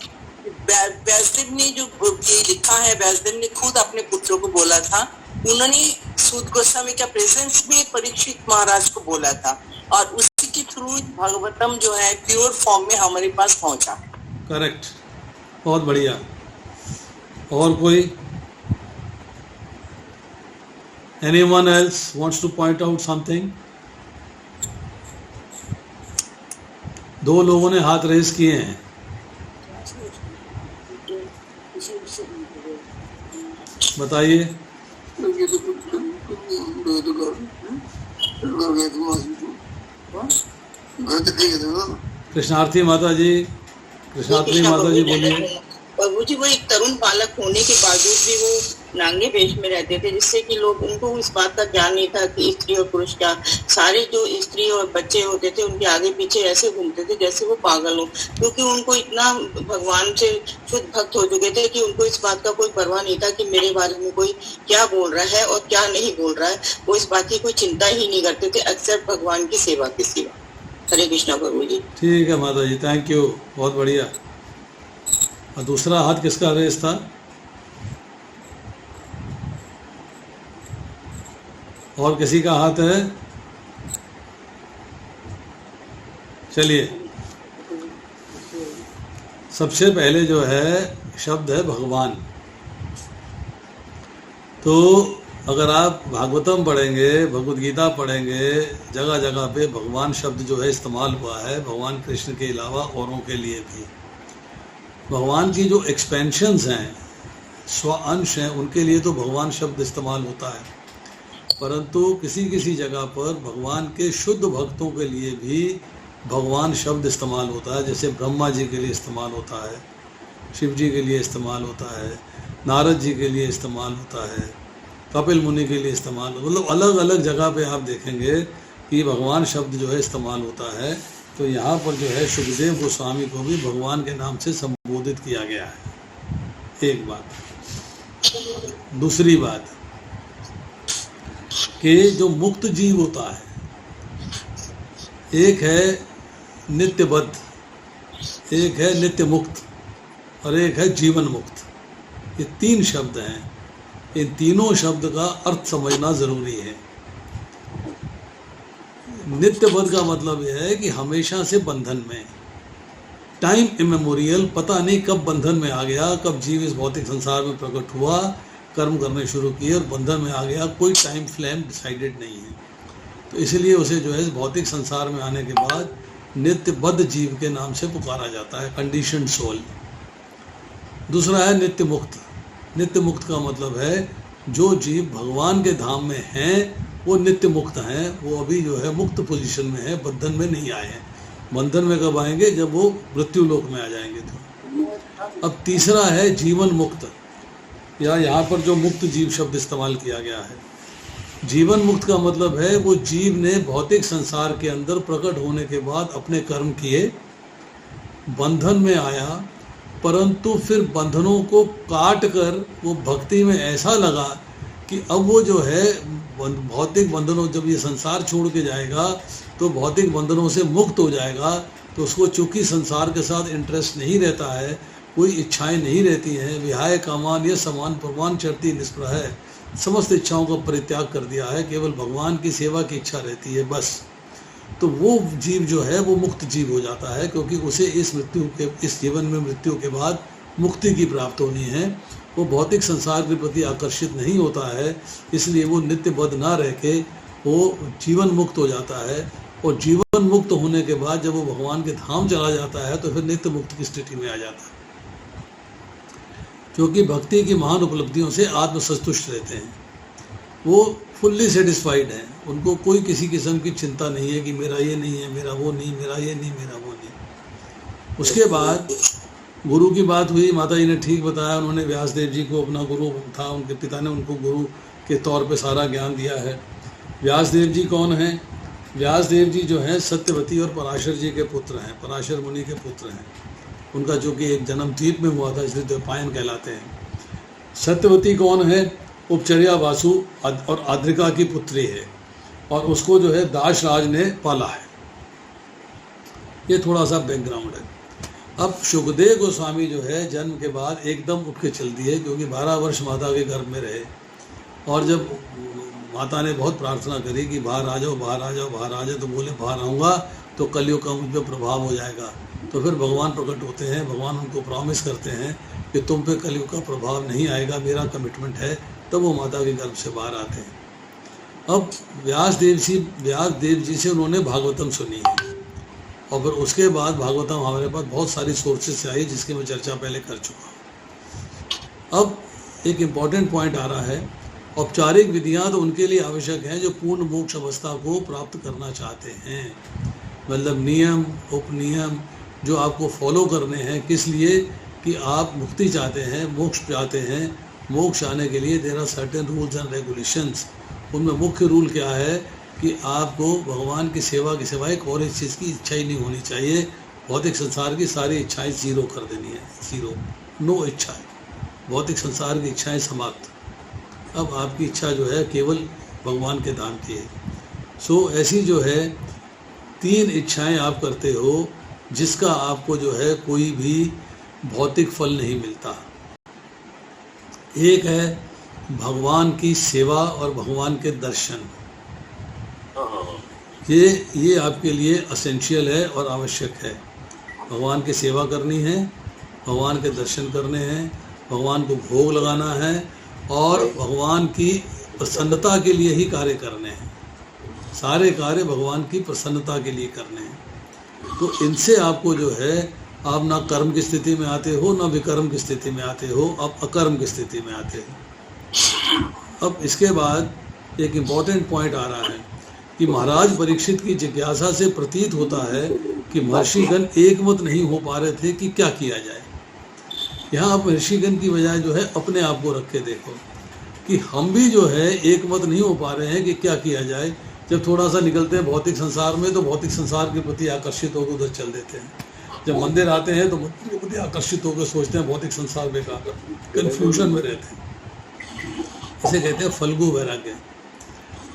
व्यासदेव ने जो ये लिखा है, व्यासदेव ने खुद अपने पुत्रों को बोला था, उन्होंने सूत गोस्वामी का प्रेजेंस में परीक्षित महाराज को बोला था, और उसी के थ्रू भगवतम जो है प्योर फॉर्म में हमारे पास पहुंचा। करेक्ट, बहुत बढ़िया। और कोई? Anyone else wants to point out something? 2 लोगों ने हाथ रेज किए हैं। बताइए। कृष्णार्थी माता जी, कृष्णार्थी माता जी बोलिए। प्रभु जी वो एक तरुण बालक होने के बावजूद भी वो नांगे वेश में रहते थे, जिससे कि लोग उनको इस बात का ज्ञान नहीं था कि स्त्री और पुरुष क्या। सारे जो स्त्री और बच्चे होते थे उनके आगे पीछे ऐसे घूमते थे जैसे वो पागल हो, क्योंकि उनको इतना भगवान से शुद्ध भक्त हो चुके थे कि उनको इस बात का कोई परवाह नहीं था कि मेरे बारे में कोई क्या बोल रहा है और क्या नहीं बोल रहा है। वो इस बात की कोई चिंता ही नहीं करते थे, अक्सर भगवान की सेवा के सिवा। हरे कृष्णा प्रभु जी। ठीक है माता जी, थैंक यू, बहुत बढ़िया। और दूसरा हाथ किसका रेस था? और किसी का हाथ है? चलिए, सबसे पहले जो है शब्द है भगवान। तो अगर आप भागवतम पढ़ेंगे, भगवद गीता पढ़ेंगे, जगह जगह पे भगवान शब्द जो है इस्तेमाल हुआ है, भगवान कृष्ण के अलावा औरों के लिए भी। भगवान की जो एक्सपेंशंस हैं, स्व अंश हैं, उनके लिए तो भगवान शब्द इस्तेमाल होता है, परंतु किसी किसी जगह पर भगवान के शुद्ध भक्तों के लिए भी भगवान शब्द इस्तेमाल होता है। जैसे ब्रह्मा जी के लिए इस्तेमाल होता है, शिव जी के लिए इस्तेमाल होता है, नारद जी के लिए इस्तेमाल होता है, कपिल मुनि के लिए इस्तेमाल, मतलब अलग अलग जगह पे आप देखेंगे कि भगवान शब्द जो है इस्तेमाल होता है। तो यहाँ पर जो है सुखदेव गोस्वामी को भी भगवान के नाम से संबोधित किया गया है। एक बात। दूसरी बात कि जो मुक्त जीव होता है, एक है नित्यबद्ध, एक है नित्य मुक्त और एक है जीवन मुक्त। ये तीन शब्द हैं। इन तीनों शब्द का अर्थ समझना जरूरी है। नित्यबद्ध का मतलब यह है कि हमेशा से बंधन में, टाइम इमेमोरियल, पता नहीं कब बंधन में आ गया, कब जीव इस भौतिक संसार में प्रकट हुआ, कर्म करने शुरू किए और बंधन में आ गया, कोई टाइम फ्रेम डिसाइडेड नहीं है। तो इसलिए उसे जो है भौतिक संसार में आने के बाद नित्यबद्ध जीव के नाम से पुकारा जाता है, कंडीशनड सोल। दूसरा है नित्य मुक्त। नित्य मुक्त का मतलब है जो जीव भगवान के धाम में हैं वो नित्य मुक्त हैं, वो अभी जो है मुक्त पोजीशन में है, बंधन में नहीं आए हैं। बंधन में कब आएंगे? जब वो मृत्यु लोक में आ जाएंगे। तो अब तीसरा है जीवन मुक्त, या यहाँ पर जो मुक्त जीव शब्द इस्तेमाल किया गया है। जीवन मुक्त का मतलब है वो जीव ने भौतिक संसार के अंदर प्रकट होने के बाद अपने कर्म किए, बंधन में आया, परंतु फिर बंधनों को काट कर वो भक्ति में ऐसा लगा कि अब वो जो है भौतिक बंधनों, जब ये संसार छोड़ के जाएगा तो भौतिक बंधनों से मुक्त हो जाएगा। तो उसको चूंकि संसार के साथ इंटरेस्ट नहीं रहता है, कोई इच्छाएं नहीं रहती हैं, विहाय कामान ये समान प्रमाण चरती निष्प्रह है, समस्त इच्छाओं का परित्याग कर दिया है, केवल भगवान की सेवा की इच्छा रहती है बस। तो वो जीव जो है वो मुक्त जीव हो जाता है, क्योंकि उसे इस जीवन में मृत्यु के बाद मुक्ति की प्राप्त होनी है। वो भौतिक संसार के प्रति आकर्षित नहीं होता है, इसलिए वो नित्यबद्ध ना रह के वो जीवन मुक्त हो जाता है। और जीवन मुक्त होने के बाद जब वो भगवान के धाम चला जाता है तो फिर नित्य मुक्त की स्थिति में आ जाता है, क्योंकि भक्ति की महान उपलब्धियों से आत्मसंतुष्ट रहते हैं, वो फुल्ली सेटिस्फाइड हैं। उनको कोई किसी किस्म की चिंता नहीं है कि मेरा ये नहीं है, मेरा वो नहीं, मेरा ये नहीं, मेरा वो नहीं। उसके बाद गुरु की बात हुई, माता जी ने ठीक बताया, उन्होंने व्यासदेव जी को अपना गुरु था, उनके पिता ने उनको गुरु के तौर पे सारा ज्ञान दिया है। व्यासदेव जी कौन हैं? व्यासदेव जी जो हैं सत्यवती और पराशर जी के पुत्र हैं, पराशर मुनि के पुत्र हैं। उनका जो कि एक जन्म द्वीप में हुआ था, इसलिए द्वैपायन कहलाते हैं। सत्यवती कौन है? उपचर्या वासु और आद्रिका की पुत्री है, और उसको जो है दाशराज ने पाला है। ये थोड़ा सा बैकग्राउंड है। अब सुखदेव गोस्वामी जो है जन्म के बाद एकदम उठ के चल दिए, क्योंकि 12 वर्ष माता के गर्भ में रहे, और जब माता ने बहुत प्रार्थना करी कि बाहर आ जाओ, बाहर आ जाओ, बाहर आ जाओ, तो बोले बाहर आऊँगा तो कलयुग का मुझ पर प्रभाव हो जाएगा। तो फिर भगवान प्रकट होते हैं, भगवान उनको प्रॉमिस करते हैं कि तुम पे कलयुग का प्रभाव नहीं आएगा, मेरा कमिटमेंट है। तब वो माता के गर्भ से बाहर आते हैं। अब व्यासदेव जी से उन्होंने भागवतम सुनी है, और फिर उसके बाद भागवतम हमारे पास बहुत सारी सोर्सेज से आई, जिसकी मैं चर्चा पहले कर चुका हूँ। अब एक इम्पॉर्टेंट पॉइंट आ रहा है, औपचारिक विधियाँ तो उनके लिए आवश्यक हैं जो पूर्ण मोक्ष अवस्था को प्राप्त करना चाहते हैं, मतलब नियम उपनियम जो आपको फॉलो करने हैं। किस लिए? कि आप मुक्ति चाहते हैं, मोक्ष चाहते हैं। मोक्ष आने के लिए there are certain rules and regulations. उनमें मुख्य रूल क्या है कि आपको भगवान की सेवा के सिवाय और इस चीज़ की इच्छा ही नहीं होनी चाहिए। भौतिक संसार की सारी इच्छाएं जीरो कर देनी है, जीरो, नो इच्छा है, भौतिक संसार की इच्छाएं समाप्त। अब आपकी इच्छा जो है केवल भगवान के धाम की है। सो ऐसी जो है 3 इच्छाएं आप करते हो, जिसका आपको जो है कोई भी भौतिक फल नहीं मिलता। एक है भगवान की सेवा और भगवान के दर्शन। ये आपके लिए असेंशियल है और आवश्यक है। भगवान की सेवा करनी है, भगवान के दर्शन करने हैं, भगवान को भोग लगाना है, और भगवान की प्रसन्नता के लिए ही कार्य करने हैं। सारे कार्य भगवान की प्रसन्नता के लिए करने हैं। तो इनसे आपको जो है, आप ना कर्म की स्थिति में आते हो, ना विकर्म की स्थिति में आते हो, आप अकर्म की स्थिति में आते हो। अब इसके बाद एक इम्पॉर्टेंट पॉइंट आ रहा है कि महाराज परीक्षित की जिज्ञासा से प्रतीत होता है कि महर्षिगण एकमत नहीं हो पा रहे थे कि क्या किया जाए। यहाँ आप महर्षिगण की बजाय जो है अपने आप को रख के देखो कि हम भी जो है एकमत नहीं हो पा रहे हैं कि क्या किया जाए। जब थोड़ा सा निकलते हैं भौतिक संसार में तो भौतिक संसार के प्रति आकर्षित होकर उधर चल देते हैं। जब मंदिर आते हैं तो मंदिर के प्रति आकर्षित होकर सोचते हैं भौतिक संसार बेकार, कन्फ्यूजन में रहते हैं। इसे कहते हैं फल्गु वैराग्य।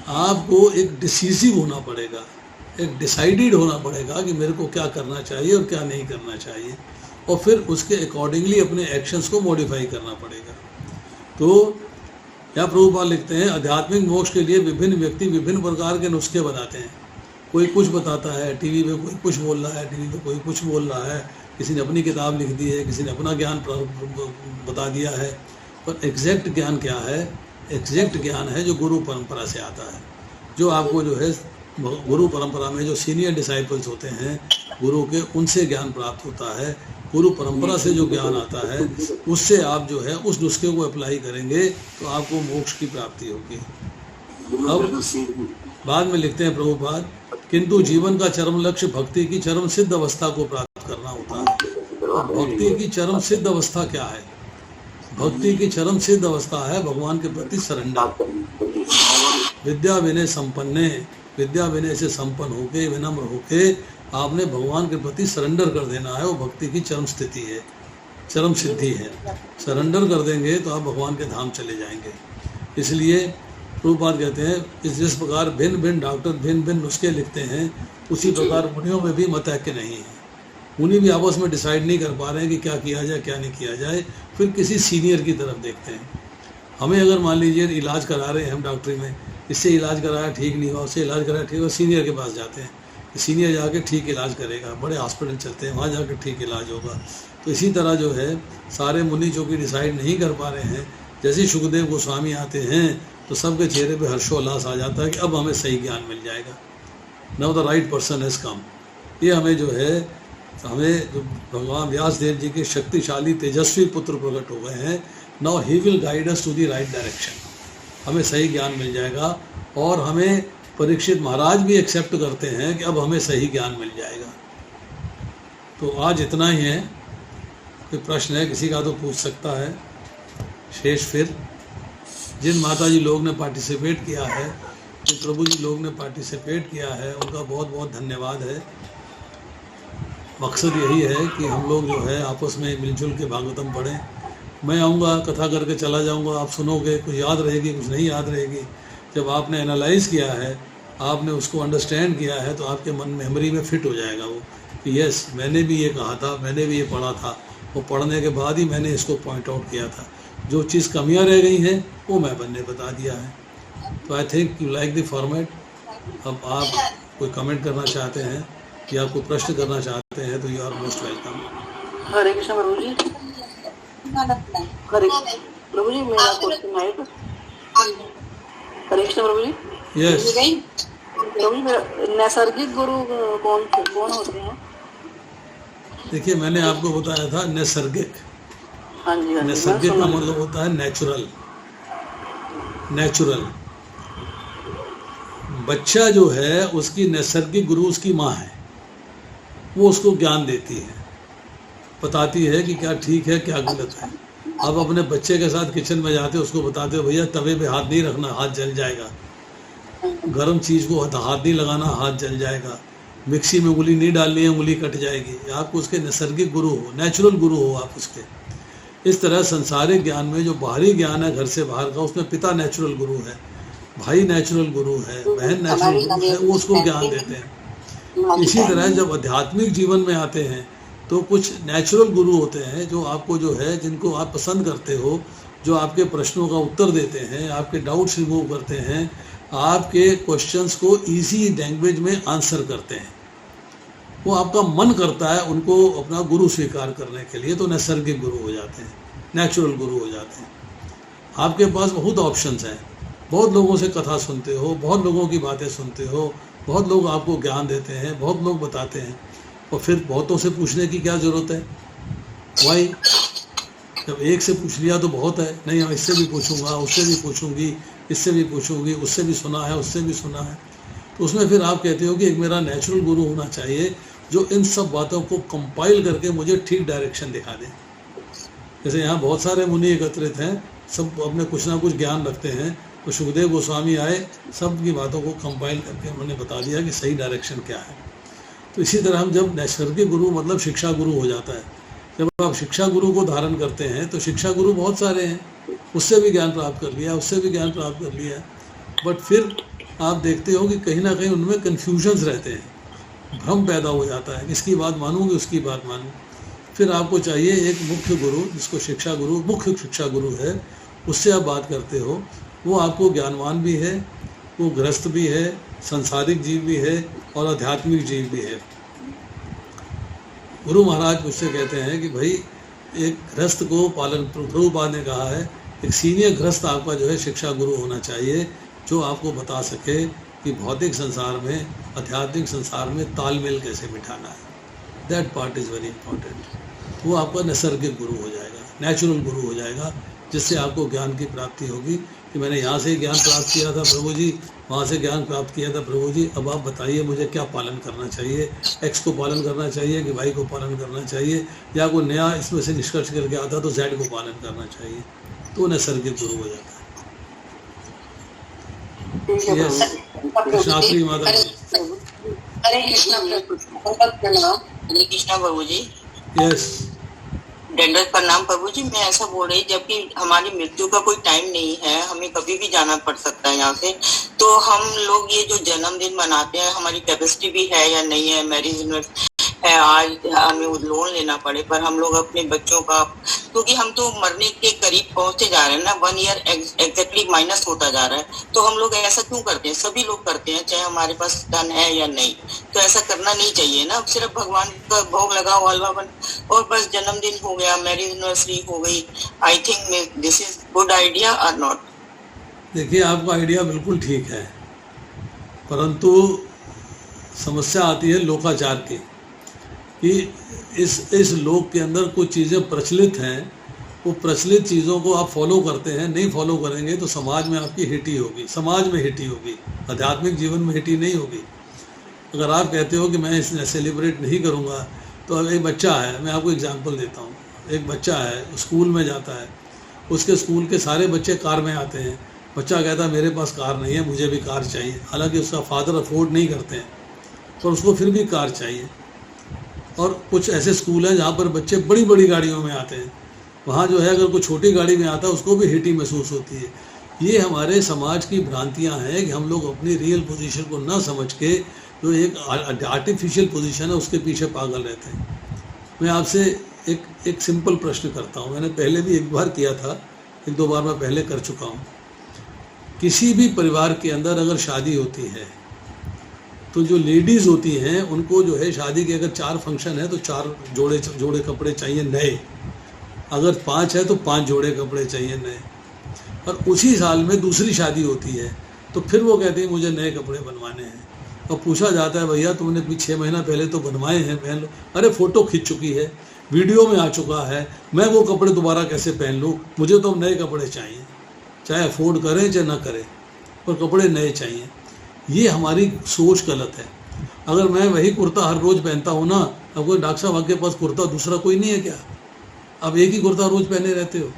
आपको एक डिसीसिव होना पड़ेगा, एक डिसाइडेड होना पड़ेगा कि मेरे को क्या करना चाहिए और क्या नहीं करना चाहिए, और फिर उसके अकॉर्डिंगली अपने एक्शंस को मॉडिफाई करना पड़ेगा। तो यहाँ प्रभुपाद लिखते हैं, आध्यात्मिक मोक्ष के लिए विभिन्न व्यक्ति विभिन्न प्रकार के नुस्खे बनाते हैं। कोई कुछ बताता है, टीवी में कोई कुछ बोल रहा है, टीवी में कोई कुछ बोल रहा है, किसी ने अपनी किताब लिख दी है, किसी ने अपना ज्ञान बता दिया है। पर एग्जैक्ट ज्ञान क्या है? एग्जैक्ट ज्ञान है जो गुरु परंपरा से आता है, जो आपको जो है गुरु परंपरा में जो सीनियर डिसाइपल्स होते हैं गुरु के, उनसे ज्ञान प्राप्त होता है। गुरु परंपरा से जो ज्ञान आता है उससे आप जो है उस नुस्खे को अप्लाई करेंगे तो आपको मोक्ष की प्राप्ति होगी। अब बाद में लिखते हैं प्रभुपाद, किंतु जीवन का चरम लक्ष्य भक्ति की चरम सिद्ध अवस्था को प्राप्त करना होता है। भक्ति की चरम सिद्ध अवस्था क्या है? भक्ति की चरम सिद्ध अवस्था है भगवान के प्रति सरेंडर। विद्या विनय संपन्ने, विद्या विनय से संपन्न होके, विनम्र होके आपने भगवान के प्रति सरेंडर कर देना है। वो भक्ति की चरम स्थिति है, चरम सिद्धि है। सरेंडर कर देंगे तो आप भगवान के धाम चले जाएंगे। इसलिए प्रभुपाद कहते हैं, जिस प्रकार भिन्न भिन्न डॉक्टर भिन्न भिन्न नुस्खे लिखते हैं, उसी प्रकार मुनियों में भी मत ऐक्य नहीं है। मुनि भी आपस में डिसाइड नहीं कर पा रहे हैं कि क्या किया जाए क्या नहीं किया जाए। फिर किसी सीनियर की तरफ देखते हैं। हमें अगर मान लीजिए इलाज करा रहे हैं हम डॉक्टरी में, इससे इलाज कराया ठीक नहीं हुआ, उससे इलाज कराया ठीक हुआ, सीनियर के पास जाते हैं, सीनियर जाके ठीक इलाज करेगा। बड़े हॉस्पिटल चलते हैं, वहाँ जाकर ठीक इलाज होगा। तो इसी तरह जो है सारे मुनि जो कि डिसाइड नहीं कर पा रहे हैं, जैसे सुखदेव गोस्वामी आते हैं तो सबके चेहरे पे हर्षोल्लास आ जाता है कि अब हमें सही ज्ञान मिल जाएगा। Now the right person has come. ये हमें जो है, हमें जो भगवान व्यास देव जी के शक्तिशाली तेजस्वी पुत्र प्रकट हो गए हैं। Now he will guide us to the right direction. हमें सही ज्ञान मिल जाएगा और हमें परीक्षित महाराज भी एक्सेप्ट करते हैं कि अब हमें सही ज्ञान मिल जाएगा। तो आज इतना ही है। कोई प्रश्न है किसी का तो पूछ सकता है। शेष फिर जिन माता जी लोग ने पार्टिसिपेट किया है, जिन प्रभु जी लोग ने पार्टिसिपेट किया है, उनका बहुत बहुत धन्यवाद है। मकसद यही है कि हम लोग जो है आपस में मिलजुल के भागवतम पढ़ें। मैं आऊँगा, कथा करके चला जाऊँगा, आप सुनोगे, कुछ याद रहेगी कुछ नहीं याद रहेगी। जब आपने एनालाइज किया है, आपने उसको अंडरस्टैंड किया है, तो आपके मन मेमोरी में फिट हो जाएगा वो कि यस मैंने भी ये कहा था, मैंने भी ये पढ़ा था। वो पढ़ने के बाद ही मैंने इसको पॉइंट आउट किया था। जो चीज़ कमियां रह गई हैं वो मैंने बता दिया है। तो I think you like the format. अब आप कोई कमेंट करना चाहते हैं या कोई प्रश्न करना चाहते हैं तो यू आर मोस्ट वेलकम। हरे कृष्ण प्रभु जी। हरे प्रभु जी, मेरा क्वेश्चन है। हरे कृष्ण प्रभु जी। यस प्रभु जी, मेरा नैसर्गिक गुरु कौन होते हैं? देखिए, मैंने आपको बताया था नैसर्गिक। हाँ जी, हाँ जी। नैसर्गिक का मतलब होता है नेचुरल। नेचुरल बच्चा जो है उसकी नैसर्गिक गुरु उसकी माँ है। वो उसको ज्ञान देती है, बताती है कि क्या ठीक है क्या गलत है। आप अपने बच्चे के साथ किचन में जाते हो, उसको बताते हो भैया तवे पे हाथ नहीं रखना, हाथ जल जाएगा। गर्म चीज़ को हाथ नहीं लगाना, हाथ जल जाएगा। मिक्सी में उंगली नहीं डालनी है, उंगली कट जाएगी। आप उसके नैसर्गिक गुरु हो, नेचुरल गुरु हो आप उसके। इस तरह संसारिक ज्ञान में जो बाहरी ज्ञान है घर से बाहर का, उसमें पिता नेचुरल गुरु है, भाई नेचुरल गुरु है, बहन नेचुरल गुरु है, वो उसको ज्ञान देते हैं। इसी तरह जब आध्यात्मिक जीवन में आते हैं तो कुछ नेचुरल गुरु होते हैं जो आपको जो है, जिनको आप पसंद करते हो, जो आपके प्रश्नों का उत्तर देते हैं, आपके डाउट्स रिमूव करते हैं, आपके क्वेश्चंस को इजी लैंग्वेज में आंसर करते हैं। वो आपका मन करता है उनको अपना गुरु स्वीकार करने के लिए, तो नैसर्गिक गुरु हो जाते हैं, नेचुरल गुरु हो जाते हैं। आपके पास बहुत ऑप्शंस हैं, बहुत लोगों से कथा सुनते हो, बहुत लोगों की बातें सुनते हो, बहुत लोग आपको ज्ञान देते हैं, बहुत लोग बताते हैं, और फिर बहुतों से पूछने की क्या ज़रूरत है? वाई? जब एक से पूछ लिया तो बहुत है, नहीं इससे भी पूछूंगा, उससे भी पूछूंगी, इससे भी पूछूंगी, उससे भी सुना है, उससे भी सुना है। तो उसमें फिर आप कहते हो कि एक मेरा नेचुरल गुरु होना चाहिए जो इन सब बातों को कंपाइल करके मुझे ठीक डायरेक्शन दिखा दे। जैसे यहाँ बहुत सारे मुनि एकत्रित हैं, सब अपने कुछ ना कुछ ज्ञान रखते हैं, तो सुखदेव गोस्वामी आए, सब की बातों को कंपाइल करके उन्होंने बता दिया कि सही डायरेक्शन क्या है। तो इसी तरह हम जब नैसर्गिक गुरु मतलब शिक्षा गुरु हो जाता है, जब आप शिक्षा गुरु को धारण करते हैं तो शिक्षा गुरु बहुत सारे हैं, उससे भी ज्ञान प्राप्त कर लिया, उससे भी ज्ञान प्राप्त कर लिया, बट फिर आप देखते हो कि कहीं ना कहीं उनमें कन्फ्यूजन्स रहते हैं, भ्रम पैदा हो जाता है, इसकी बात मानूंगी उसकी बात मानूँ। फिर आपको चाहिए एक मुख्य गुरु, जिसको शिक्षा गुरु, मुख्य शिक्षा गुरु है, उससे आप बात करते हो, वो आपको ज्ञानवान भी है, वो गृहस्थ भी है, संसारिक जीव भी है और आध्यात्मिक जीव भी है। गुरु महाराज मुझसे कहते हैं कि भाई एक गृहस्थ को पालन, प्रभुपाद ने कहा है एक सीनियर गृहस्थ आपका जो है शिक्षा गुरु होना चाहिए, जो आपको बता सके कि भौतिक संसार में, आध्यात्मिक संसार में तालमेल कैसे बिठाना है। That part is very important. वो आपका नैसर्गिक गुरु हो जाएगा, नेचुरल गुरु हो जाएगा, जिससे आपको ज्ञान की प्राप्ति होगी कि मैंने यहाँ से ज्ञान प्राप्त किया था प्रभु जी, वहाँ से ज्ञान प्राप्त किया था प्रभु जी, अब आप बताइए मुझे क्या पालन करना चाहिए, एक्स को पालन करना चाहिए कि वाई को पालन करना चाहिए, या कोई नया इसमें से निष्कर्ष करके आता तो जेड को पालन करना चाहिए। तो नैसर्गिक गुरु हो जाता है। यस, शास्त्री माता जी। हरे कृष्णा प्रणाम। हरे कृष्णा प्रभु जी। यस, दंडवत प्रणाम प्रभु जी। मैं ऐसा बोल रही, जबकि हमारी मृत्यु का कोई टाइम नहीं है, हमें कभी भी जाना पड़ सकता है यहाँ से, तो हम लोग ये जो जन्मदिन मनाते हैं, हमारी कैपेसिटी भी है या नहीं है, मैरिज है, आज हमें लोन लेना पड़े, पर हम लोग अपने बच्चों का, क्योंकि हम तो मरने के करीब पहुंचते जा रहे हैं ना, 1 ईयर एग्जैक्टली माइनस होता जा रहा है, तो हम लोग ऐसा क्यों करते हैं? सभी लोग करते हैं, चाहे हमारे पास धन है या नहीं, तो ऐसा करना नहीं चाहिए ना। सिर्फ भगवान का भोग लगाओ, हलवा बन, और बस जन्मदिन हो गया, मैरिज एनिवर्सरी हो गई। I think this is good idea और नॉट? देखिए, आपका आइडिया बिल्कुल ठीक है, परंतु समस्या आती है लोकाचार की, कि इस लोक के अंदर कुछ चीज़ें प्रचलित हैं, वो प्रचलित चीज़ों को आप फॉलो करते हैं, नहीं फॉलो करेंगे तो समाज में आपकी हिटी होगी, समाज में हिटी होगी, आध्यात्मिक जीवन में हिटी नहीं होगी। अगर आप कहते हो कि मैं इसे सेलिब्रेट नहीं करूँगा, तो अब एक बच्चा है, मैं आपको एग्जांपल देता हूँ, एक बच्चा है, स्कूल में जाता है, उसके स्कूल के सारे बच्चे कार में आते हैं, बच्चा कहता है मेरे पास कार नहीं है, मुझे भी कार चाहिए, हालांकि उसका फादर अफोर्ड नहीं करते हैं, पर उसको फिर भी कार चाहिए। और कुछ ऐसे स्कूल हैं जहाँ पर बच्चे बड़ी बड़ी गाड़ियों में आते हैं, वहाँ जो है अगर कोई छोटी गाड़ी में आता है उसको भी हिटी महसूस होती है। ये हमारे समाज की भ्रांतियाँ हैं कि हम लोग अपनी रियल पोजीशन को ना समझ के जो एक आर्टिफिशियल पोजीशन है उसके पीछे पागल रहते हैं। मैं आपसे एक सिंपल प्रश्न करता हूँ, मैंने पहले भी एक बार किया था, 1-2 बार मैं पहले कर चुका हूँ। किसी भी परिवार के अंदर अगर शादी होती है तो जो लेडीज़ होती हैं उनको जो है शादी के अगर 4 फंक्शन है तो 4 जोड़े कपड़े चाहिए नए, अगर 5 है तो 5 जोड़े कपड़े चाहिए नए। और उसी साल में दूसरी शादी होती है तो फिर वो कहते हैं मुझे नए कपड़े बनवाने हैं, और पूछा जाता है भैया तुमने 6 महीना पहले तो बनवाए हैं, पहन लो। अरे फ़ोटो खिंच चुकी है, वीडियो में आ चुका है, मैं वो कपड़े दोबारा कैसे पहन लूँ? मुझे तो नए कपड़े चाहिए, चाहे अफोर्ड करें चाहे ना करें, पर कपड़े नए चाहिए। ये हमारी सोच गलत है। अगर मैं वही कुर्ता हर रोज़ पहनता हूँ ना, अब कोई डॉक्टर साहब आपके पास कुर्ता दूसरा कोई नहीं है क्या? अब एक ही कुर्ता रोज़ पहने रहते हो,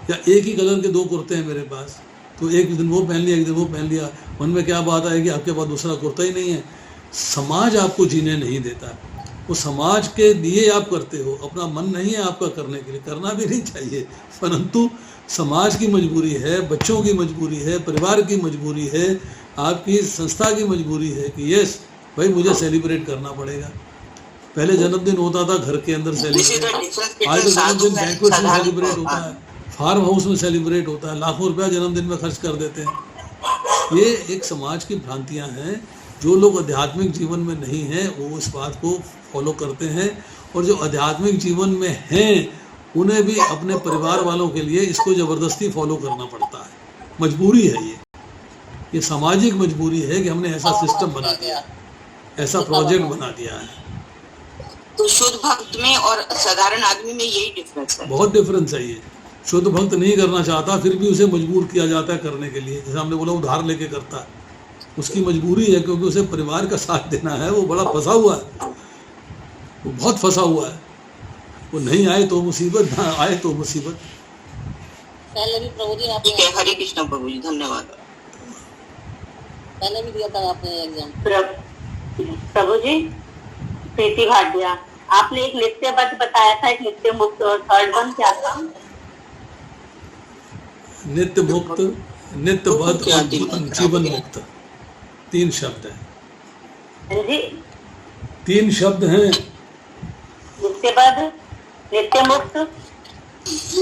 या एक ही कलर के 2 कुर्ते हैं मेरे पास, तो एक दिन वो पहन लिया, एक दिन वो पहन लिया, मन में क्या बात है कि आपके पास दूसरा कुर्ता ही नहीं है। समाज आपको जीने नहीं देता, वो समाज के लिए आप करते हो, अपना मन नहीं है आपका करने के लिए, करना भी नहीं चाहिए, परंतु समाज की मजबूरी है, बच्चों की मजबूरी है, परिवार की मजबूरी है, आपकी संस्था की मजबूरी है कि यस भाई मुझे सेलिब्रेट करना पड़ेगा। पहले जन्मदिन होता था घर के अंदर सेलिब्रेट, आज तो जन्मदिन बैंक्वेट में सेलिब्रेट होता है, फार्म हाउस में सेलिब्रेट होता है, लाखों रुपया जन्मदिन में खर्च कर देते हैं। ये एक समाज की भ्रांतियाँ हैं। जो लोग आध्यात्मिक जीवन में नहीं हैं वो इस बात को फॉलो करते हैं, और जो आध्यात्मिक जीवन में हैं उन्हें भी अपने परिवार वालों के लिए इसको ज़बरदस्ती फॉलो करना पड़ता है। मजबूरी है ये सामाजिक मजबूरी है कि हमने ऐसा सिस्टम बना दिया, ऐसा प्रोजेक्ट बना दिया है। तो शुद्ध भक्त में और साधारण आदमी में यही डिफरेंस है। बहुत डिफरेंस है ये। शुद्ध भक्त नहीं करना चाहता, फिर भी उसे मजबूर किया जाता है करने के लिए। जैसे हमने बोला उधार लेके करता है, उसकी मजबूरी है क्योंकि उसे परिवार का साथ देना है। वो बड़ा फंसा हुआ है, वो बहुत फंसा हुआ है। वो नहीं आए तो मुसीबत, ना आए तो मुसीबत। पहले भी प्रभु जी ठीक है, हरे कृष्ण प्रभु जी, धन्यवाद। पहले भी दिया था आपने एग्जाम। प्रभु जी, प्रीति भाटिया, आपने एक नित्य बद्ध बताया था, एक नित्य मुक्त, और थर्ड वन क्या था? नित्य मुक्त, नित्य बद्ध और जीवन मुक्त, 3 शब्द हैं जी। 3 शब्द हैं, नित्य बद्ध, नित्य मुक्त,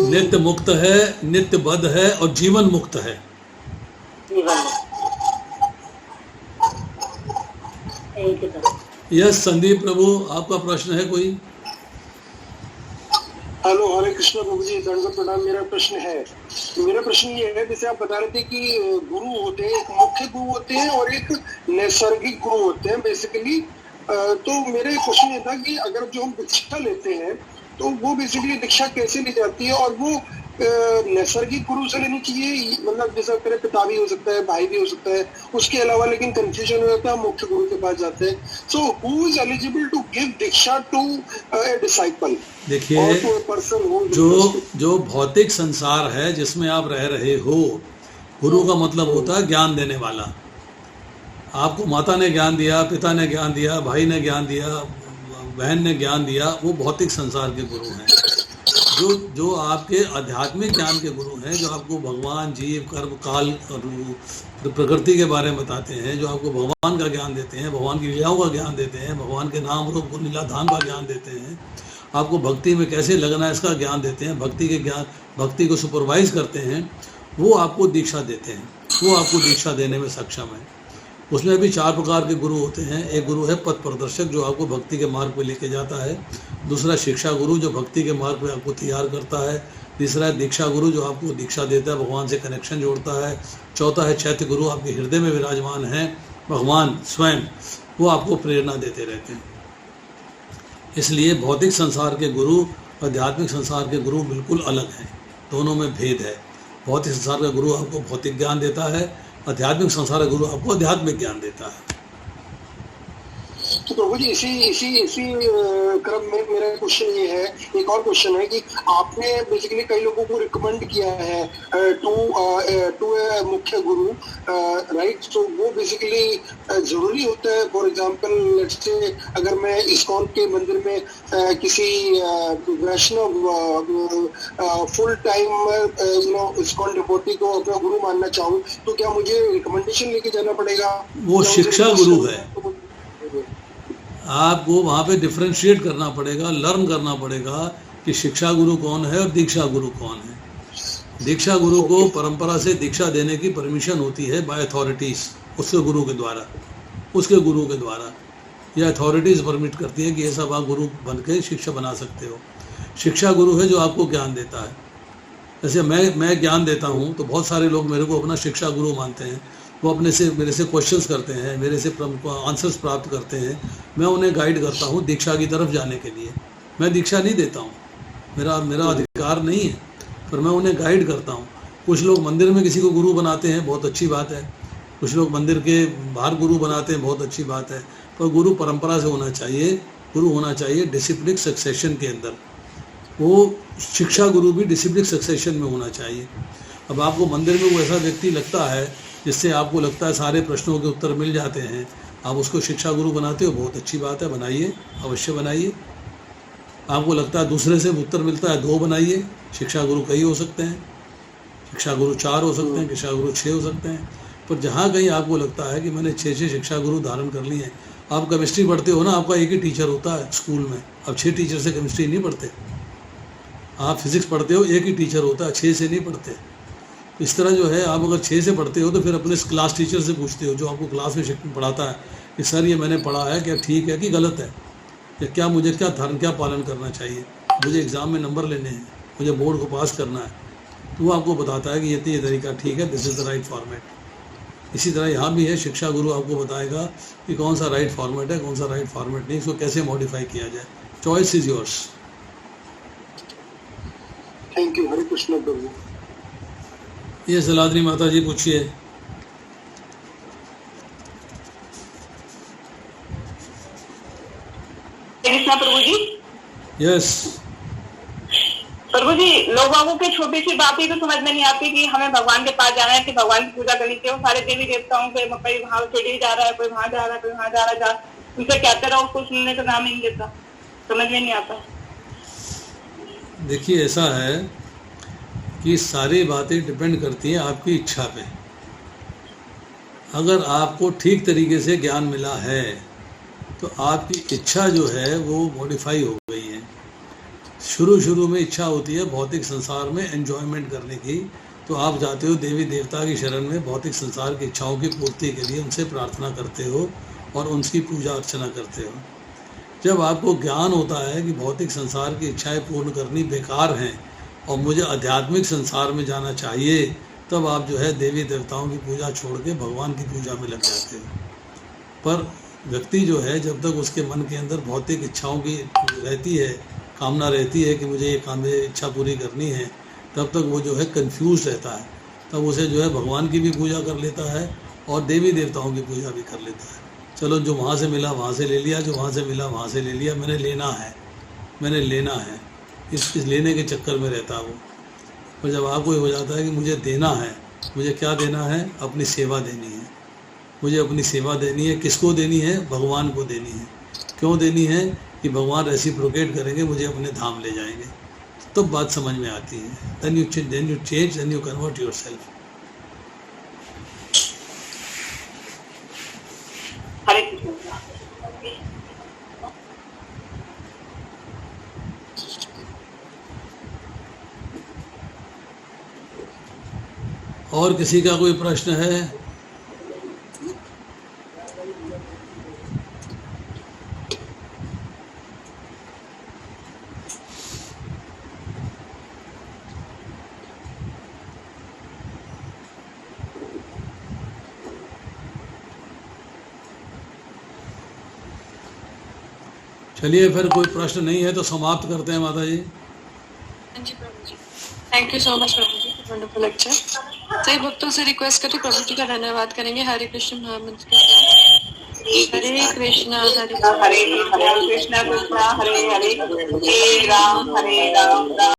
नित्य मुक्त है, नित्य बद्ध है और जीवन मुक्त है। जीवन। यस संदीप प्रभु, आपका प्रश्न है कोई? हेलो, हरे कृष्ण प्रभु जी, दंडवत प्रणाम। मेरा प्रश्न ये है, जैसे आप बता रहे थे कि गुरु होते हैं, एक मुख्य गुरु होते हैं और एक नैसर्गिक गुरु होते हैं बेसिकली। तो मेरा क्वेश्चन ये था कि अगर जो हम दीक्षा लेते हैं तो वो बेसिकली दीक्षा कैसे ली जाती है, और वो नैसर्गिक गुरु से लेनी चाहिए, मतलब जैसे तेरे पिता भी हो सकता है, भाई भी हो सकता है, उसके अलावा लेकिन कंफ्यूजन हो जाता है, मुख्य गुरु के पास जाते हैं। So who is eligible to give diksha to a disciple? देखिए, जो भौतिक संसार है जिसमें आप रह रहे हो, गुरु का मतलब होता है ज्ञान देने वाला। आपको माता ने ज्ञान दिया, पिता ने ज्ञान दिया, भाई ने ज्ञान दिया, बहन ने ज्ञान दिया, वो भौतिक संसार के गुरु हैं। जो आपके आध्यात्मिक ज्ञान के गुरु हैं, जो आपको भगवान, जीव, कर्म, काल और प्रकृति के बारे में बताते हैं, जो आपको भगवान का ज्ञान देते हैं, भगवान की लीलाओं का ज्ञान देते हैं, भगवान के नाम रूप गुण लीलाधाम का ज्ञान देते हैं, आपको भक्ति में कैसे लगना है इसका ज्ञान देते हैं, भक्ति को सुपरवाइज करते हैं, वो आपको दीक्षा देते हैं, वो आपको दीक्षा देने में सक्षम है। उसमें भी 4 प्रकार के गुरु होते हैं। एक गुरु है पथ प्रदर्शक, जो आपको भक्ति के मार्ग पे लेके जाता है। दूसरा शिक्षा गुरु, जो भक्ति के मार्ग पे आपको तैयार करता है। तीसरा है दीक्षा गुरु, जो आपको दीक्षा देता है, भगवान से कनेक्शन जोड़ता है। चौथा है चैत्य गुरु, आपके हृदय में विराजमान है भगवान स्वयं, वो आपको प्रेरणा देते रहते हैं। इसलिए भौतिक संसार के गुरु, आध्यात्मिक संसार के गुरु बिल्कुल अलग हैं, दोनों में भेद है। भौतिक संसार का गुरु आपको भौतिक ज्ञान देता है, आध्यात्मिक संसार गुरु आपको आध्यात्मिक ज्ञान देता है। तो प्रभु जी, इसी क्रम में मेरा क्वेश्चन ये है, एक और क्वेश्चन है कि आपने बेसिकली कई लोगों को रिकमेंड किया है टू ए मुख्य गुरु, राइट? तो वो बेसिकली जरूरी होता है? फॉर एग्जांपल लेट्स से अगर मैं इस्कॉन के मंदिर में किसी वैष्णव फुल टाइम इस्कॉन डिवोटी को अपना गुरु मानना चाहूँ, तो क्या मुझे रिकमेंडेशन लेके जाना पड़ेगा? वो शिक्षा गुरु है, आपको वहाँ पे डिफ्रेंशिएट करना पड़ेगा, लर्न करना पड़ेगा कि शिक्षा गुरु कौन है और दीक्षा गुरु कौन है। दीक्षा गुरु को परंपरा से दीक्षा देने की परमिशन होती है बाय अथॉरिटीज़, उसके गुरु के द्वारा ये अथॉरिटीज़ परमिट करती है कि ये सब आप गुरु बन के शिक्षा बना सकते हो। शिक्षा गुरु है जो आपको ज्ञान देता है। जैसे मैं ज्ञान देता हूँ तो बहुत सारे लोग मेरे को अपना शिक्षा गुरु मानते हैं। वो मेरे से क्वेश्चंस करते हैं, मेरे से आंसर्स प्राप्त करते हैं। मैं उन्हें गाइड करता हूँ दीक्षा की तरफ जाने के लिए। मैं दीक्षा नहीं देता हूँ, मेरा अधिकार नहीं है, पर मैं उन्हें गाइड करता हूँ। कुछ लोग मंदिर में किसी को गुरु बनाते हैं, बहुत अच्छी बात है। कुछ लोग मंदिर के बाहर गुरु बनाते हैं, बहुत अच्छी बात है। पर गुरु परंपरा से होना चाहिए, गुरु होना चाहिए डिसिप्लिन सक्सेशन के अंदर। वो शिक्षा गुरु भी डिसिप्लिन सक्सेशन में होना चाहिए। अब आपको मंदिर में वो ऐसा व्यक्ति लगता है जिससे आपको लगता है सारे प्रश्नों के उत्तर मिल जाते हैं, आप उसको शिक्षा गुरु बनाते हो, बहुत अच्छी बात है, बनाइए, अवश्य बनाइए। आपको लगता है दूसरे से उत्तर मिलता है, 2 बनाइए। शिक्षा गुरु कई हो सकते हैं, शिक्षा गुरु 4 हो सकते हैं, शिक्षा गुरु 6 हो सकते हैं। पर जहाँ कहीं आपको लगता है कि मैंने 6 शिक्षा गुरु धारण कर लिए हैं। आप केमिस्ट्री पढ़ते हो ना, आपका एक ही टीचर होता है स्कूल में। अब 6 टीचर से केमिस्ट्री नहीं पढ़ते। आप फिजिक्स पढ़ते हो, एक ही टीचर होता है, 6 से नहीं पढ़ते। इस तरह जो है, आप अगर 6 से पढ़ते हो तो फिर अपने क्लास टीचर से पूछते हो जो आपको क्लास में पढ़ाता है कि सर ये मैंने पढ़ा है, क्या ठीक है कि गलत है, या क्या मुझे क्या धर्म क्या पालन करना चाहिए, मुझे एग्ज़ाम में नंबर लेने हैं। मुझे बोर्ड को पास करना है, तो वो आपको बताता है कि ये तरीका ठीक है, this is the right format. इसी तरह यहाँ भी है, शिक्षा गुरु आपको बताएगा कि कौन सा राइट फॉर्मेट है, कौन सा राइट फॉर्मेट नहीं, इसको कैसे मॉडिफाई किया जाए। Choice is yours. Thank you. Hare Krishna प्रभु। ये सलादरी माता जी पूछिए। कृष्णा प्रभु जी। यस प्रभु जी, लोगों के छोटी सी बातें तो समझ में नहीं आती कि हमें भगवान के पास जाना है, कि भगवान की पूजा करनी चाहिए। वो सारे देवी देवताओं के कोई वहां चढ़ी जा रहा है, कोई वहां जा रहा है, कोई वहां जा रहा है, उनसे कहते रहो, उसको सुनने का नाम ही नहीं देता, समझ में नहीं आता। देखिए, ऐसा है कि सारी बातें डिपेंड करती हैं आपकी इच्छा पे। अगर आपको ठीक तरीके से ज्ञान मिला है तो आपकी इच्छा जो है वो मॉडिफाई हो गई है। शुरू में इच्छा होती है भौतिक संसार में एंजॉयमेंट करने की, तो आप जाते हो देवी देवता की शरण में, भौतिक संसार की इच्छाओं की पूर्ति के लिए उनसे प्रार्थना करते हो और उनकी पूजा अर्चना करते हो। जब आपको ज्ञान होता है कि भौतिक संसार की इच्छाएं पूर्ण करनी बेकार हैं और मुझे आध्यात्मिक संसार में जाना चाहिए, तब आप जो है देवी देवताओं की पूजा छोड़ के भगवान की पूजा में लग जाते हो। पर व्यक्ति जो है, जब तक उसके मन के अंदर भौतिक इच्छाओं की रहती है, कामना रहती है कि मुझे ये काम इच्छा पूरी करनी है, तब तक वो जो है कंफ्यूज रहता है। तब उसे जो है भगवान की भी पूजा कर लेता है और देवी देवताओं की पूजा भी कर लेता है। चलो, जो वहाँ से मिला वहाँ से ले लिया, जो वहाँ से मिला वहाँ से ले लिया, मैंने लेना है, इस लेने के चक्कर में रहता है वो। पर जब आपको ये हो जाता है कि मुझे देना है, मुझे क्या देना है, अपनी सेवा देनी है, मुझे अपनी सेवा देनी है। किसको देनी है? भगवान को देनी है। क्यों देनी है? कि भगवान रेसिप्रोकेट करेंगे, मुझे अपने धाम ले जाएंगे। तो बात समझ में आती है। Then you change, then you convert yourself. Hare Krishna. और किसी का कोई प्रश्न है? चलिए, फिर कोई प्रश्न नहीं है तो समाप्त करते हैं माता जी। हाँ जी प्रभु ji, thank you so much प्रभु जी, वंडरफुल लेक्चर। सही भक्तों से रिक्वेस्ट करके प्रभु जी का धन्यवाद करेंगे। हरे कृष्ण महामंत्र के साथ। हरे कृष्णा हरे कृष्णा कृष्णा हरे हरे, हरे राम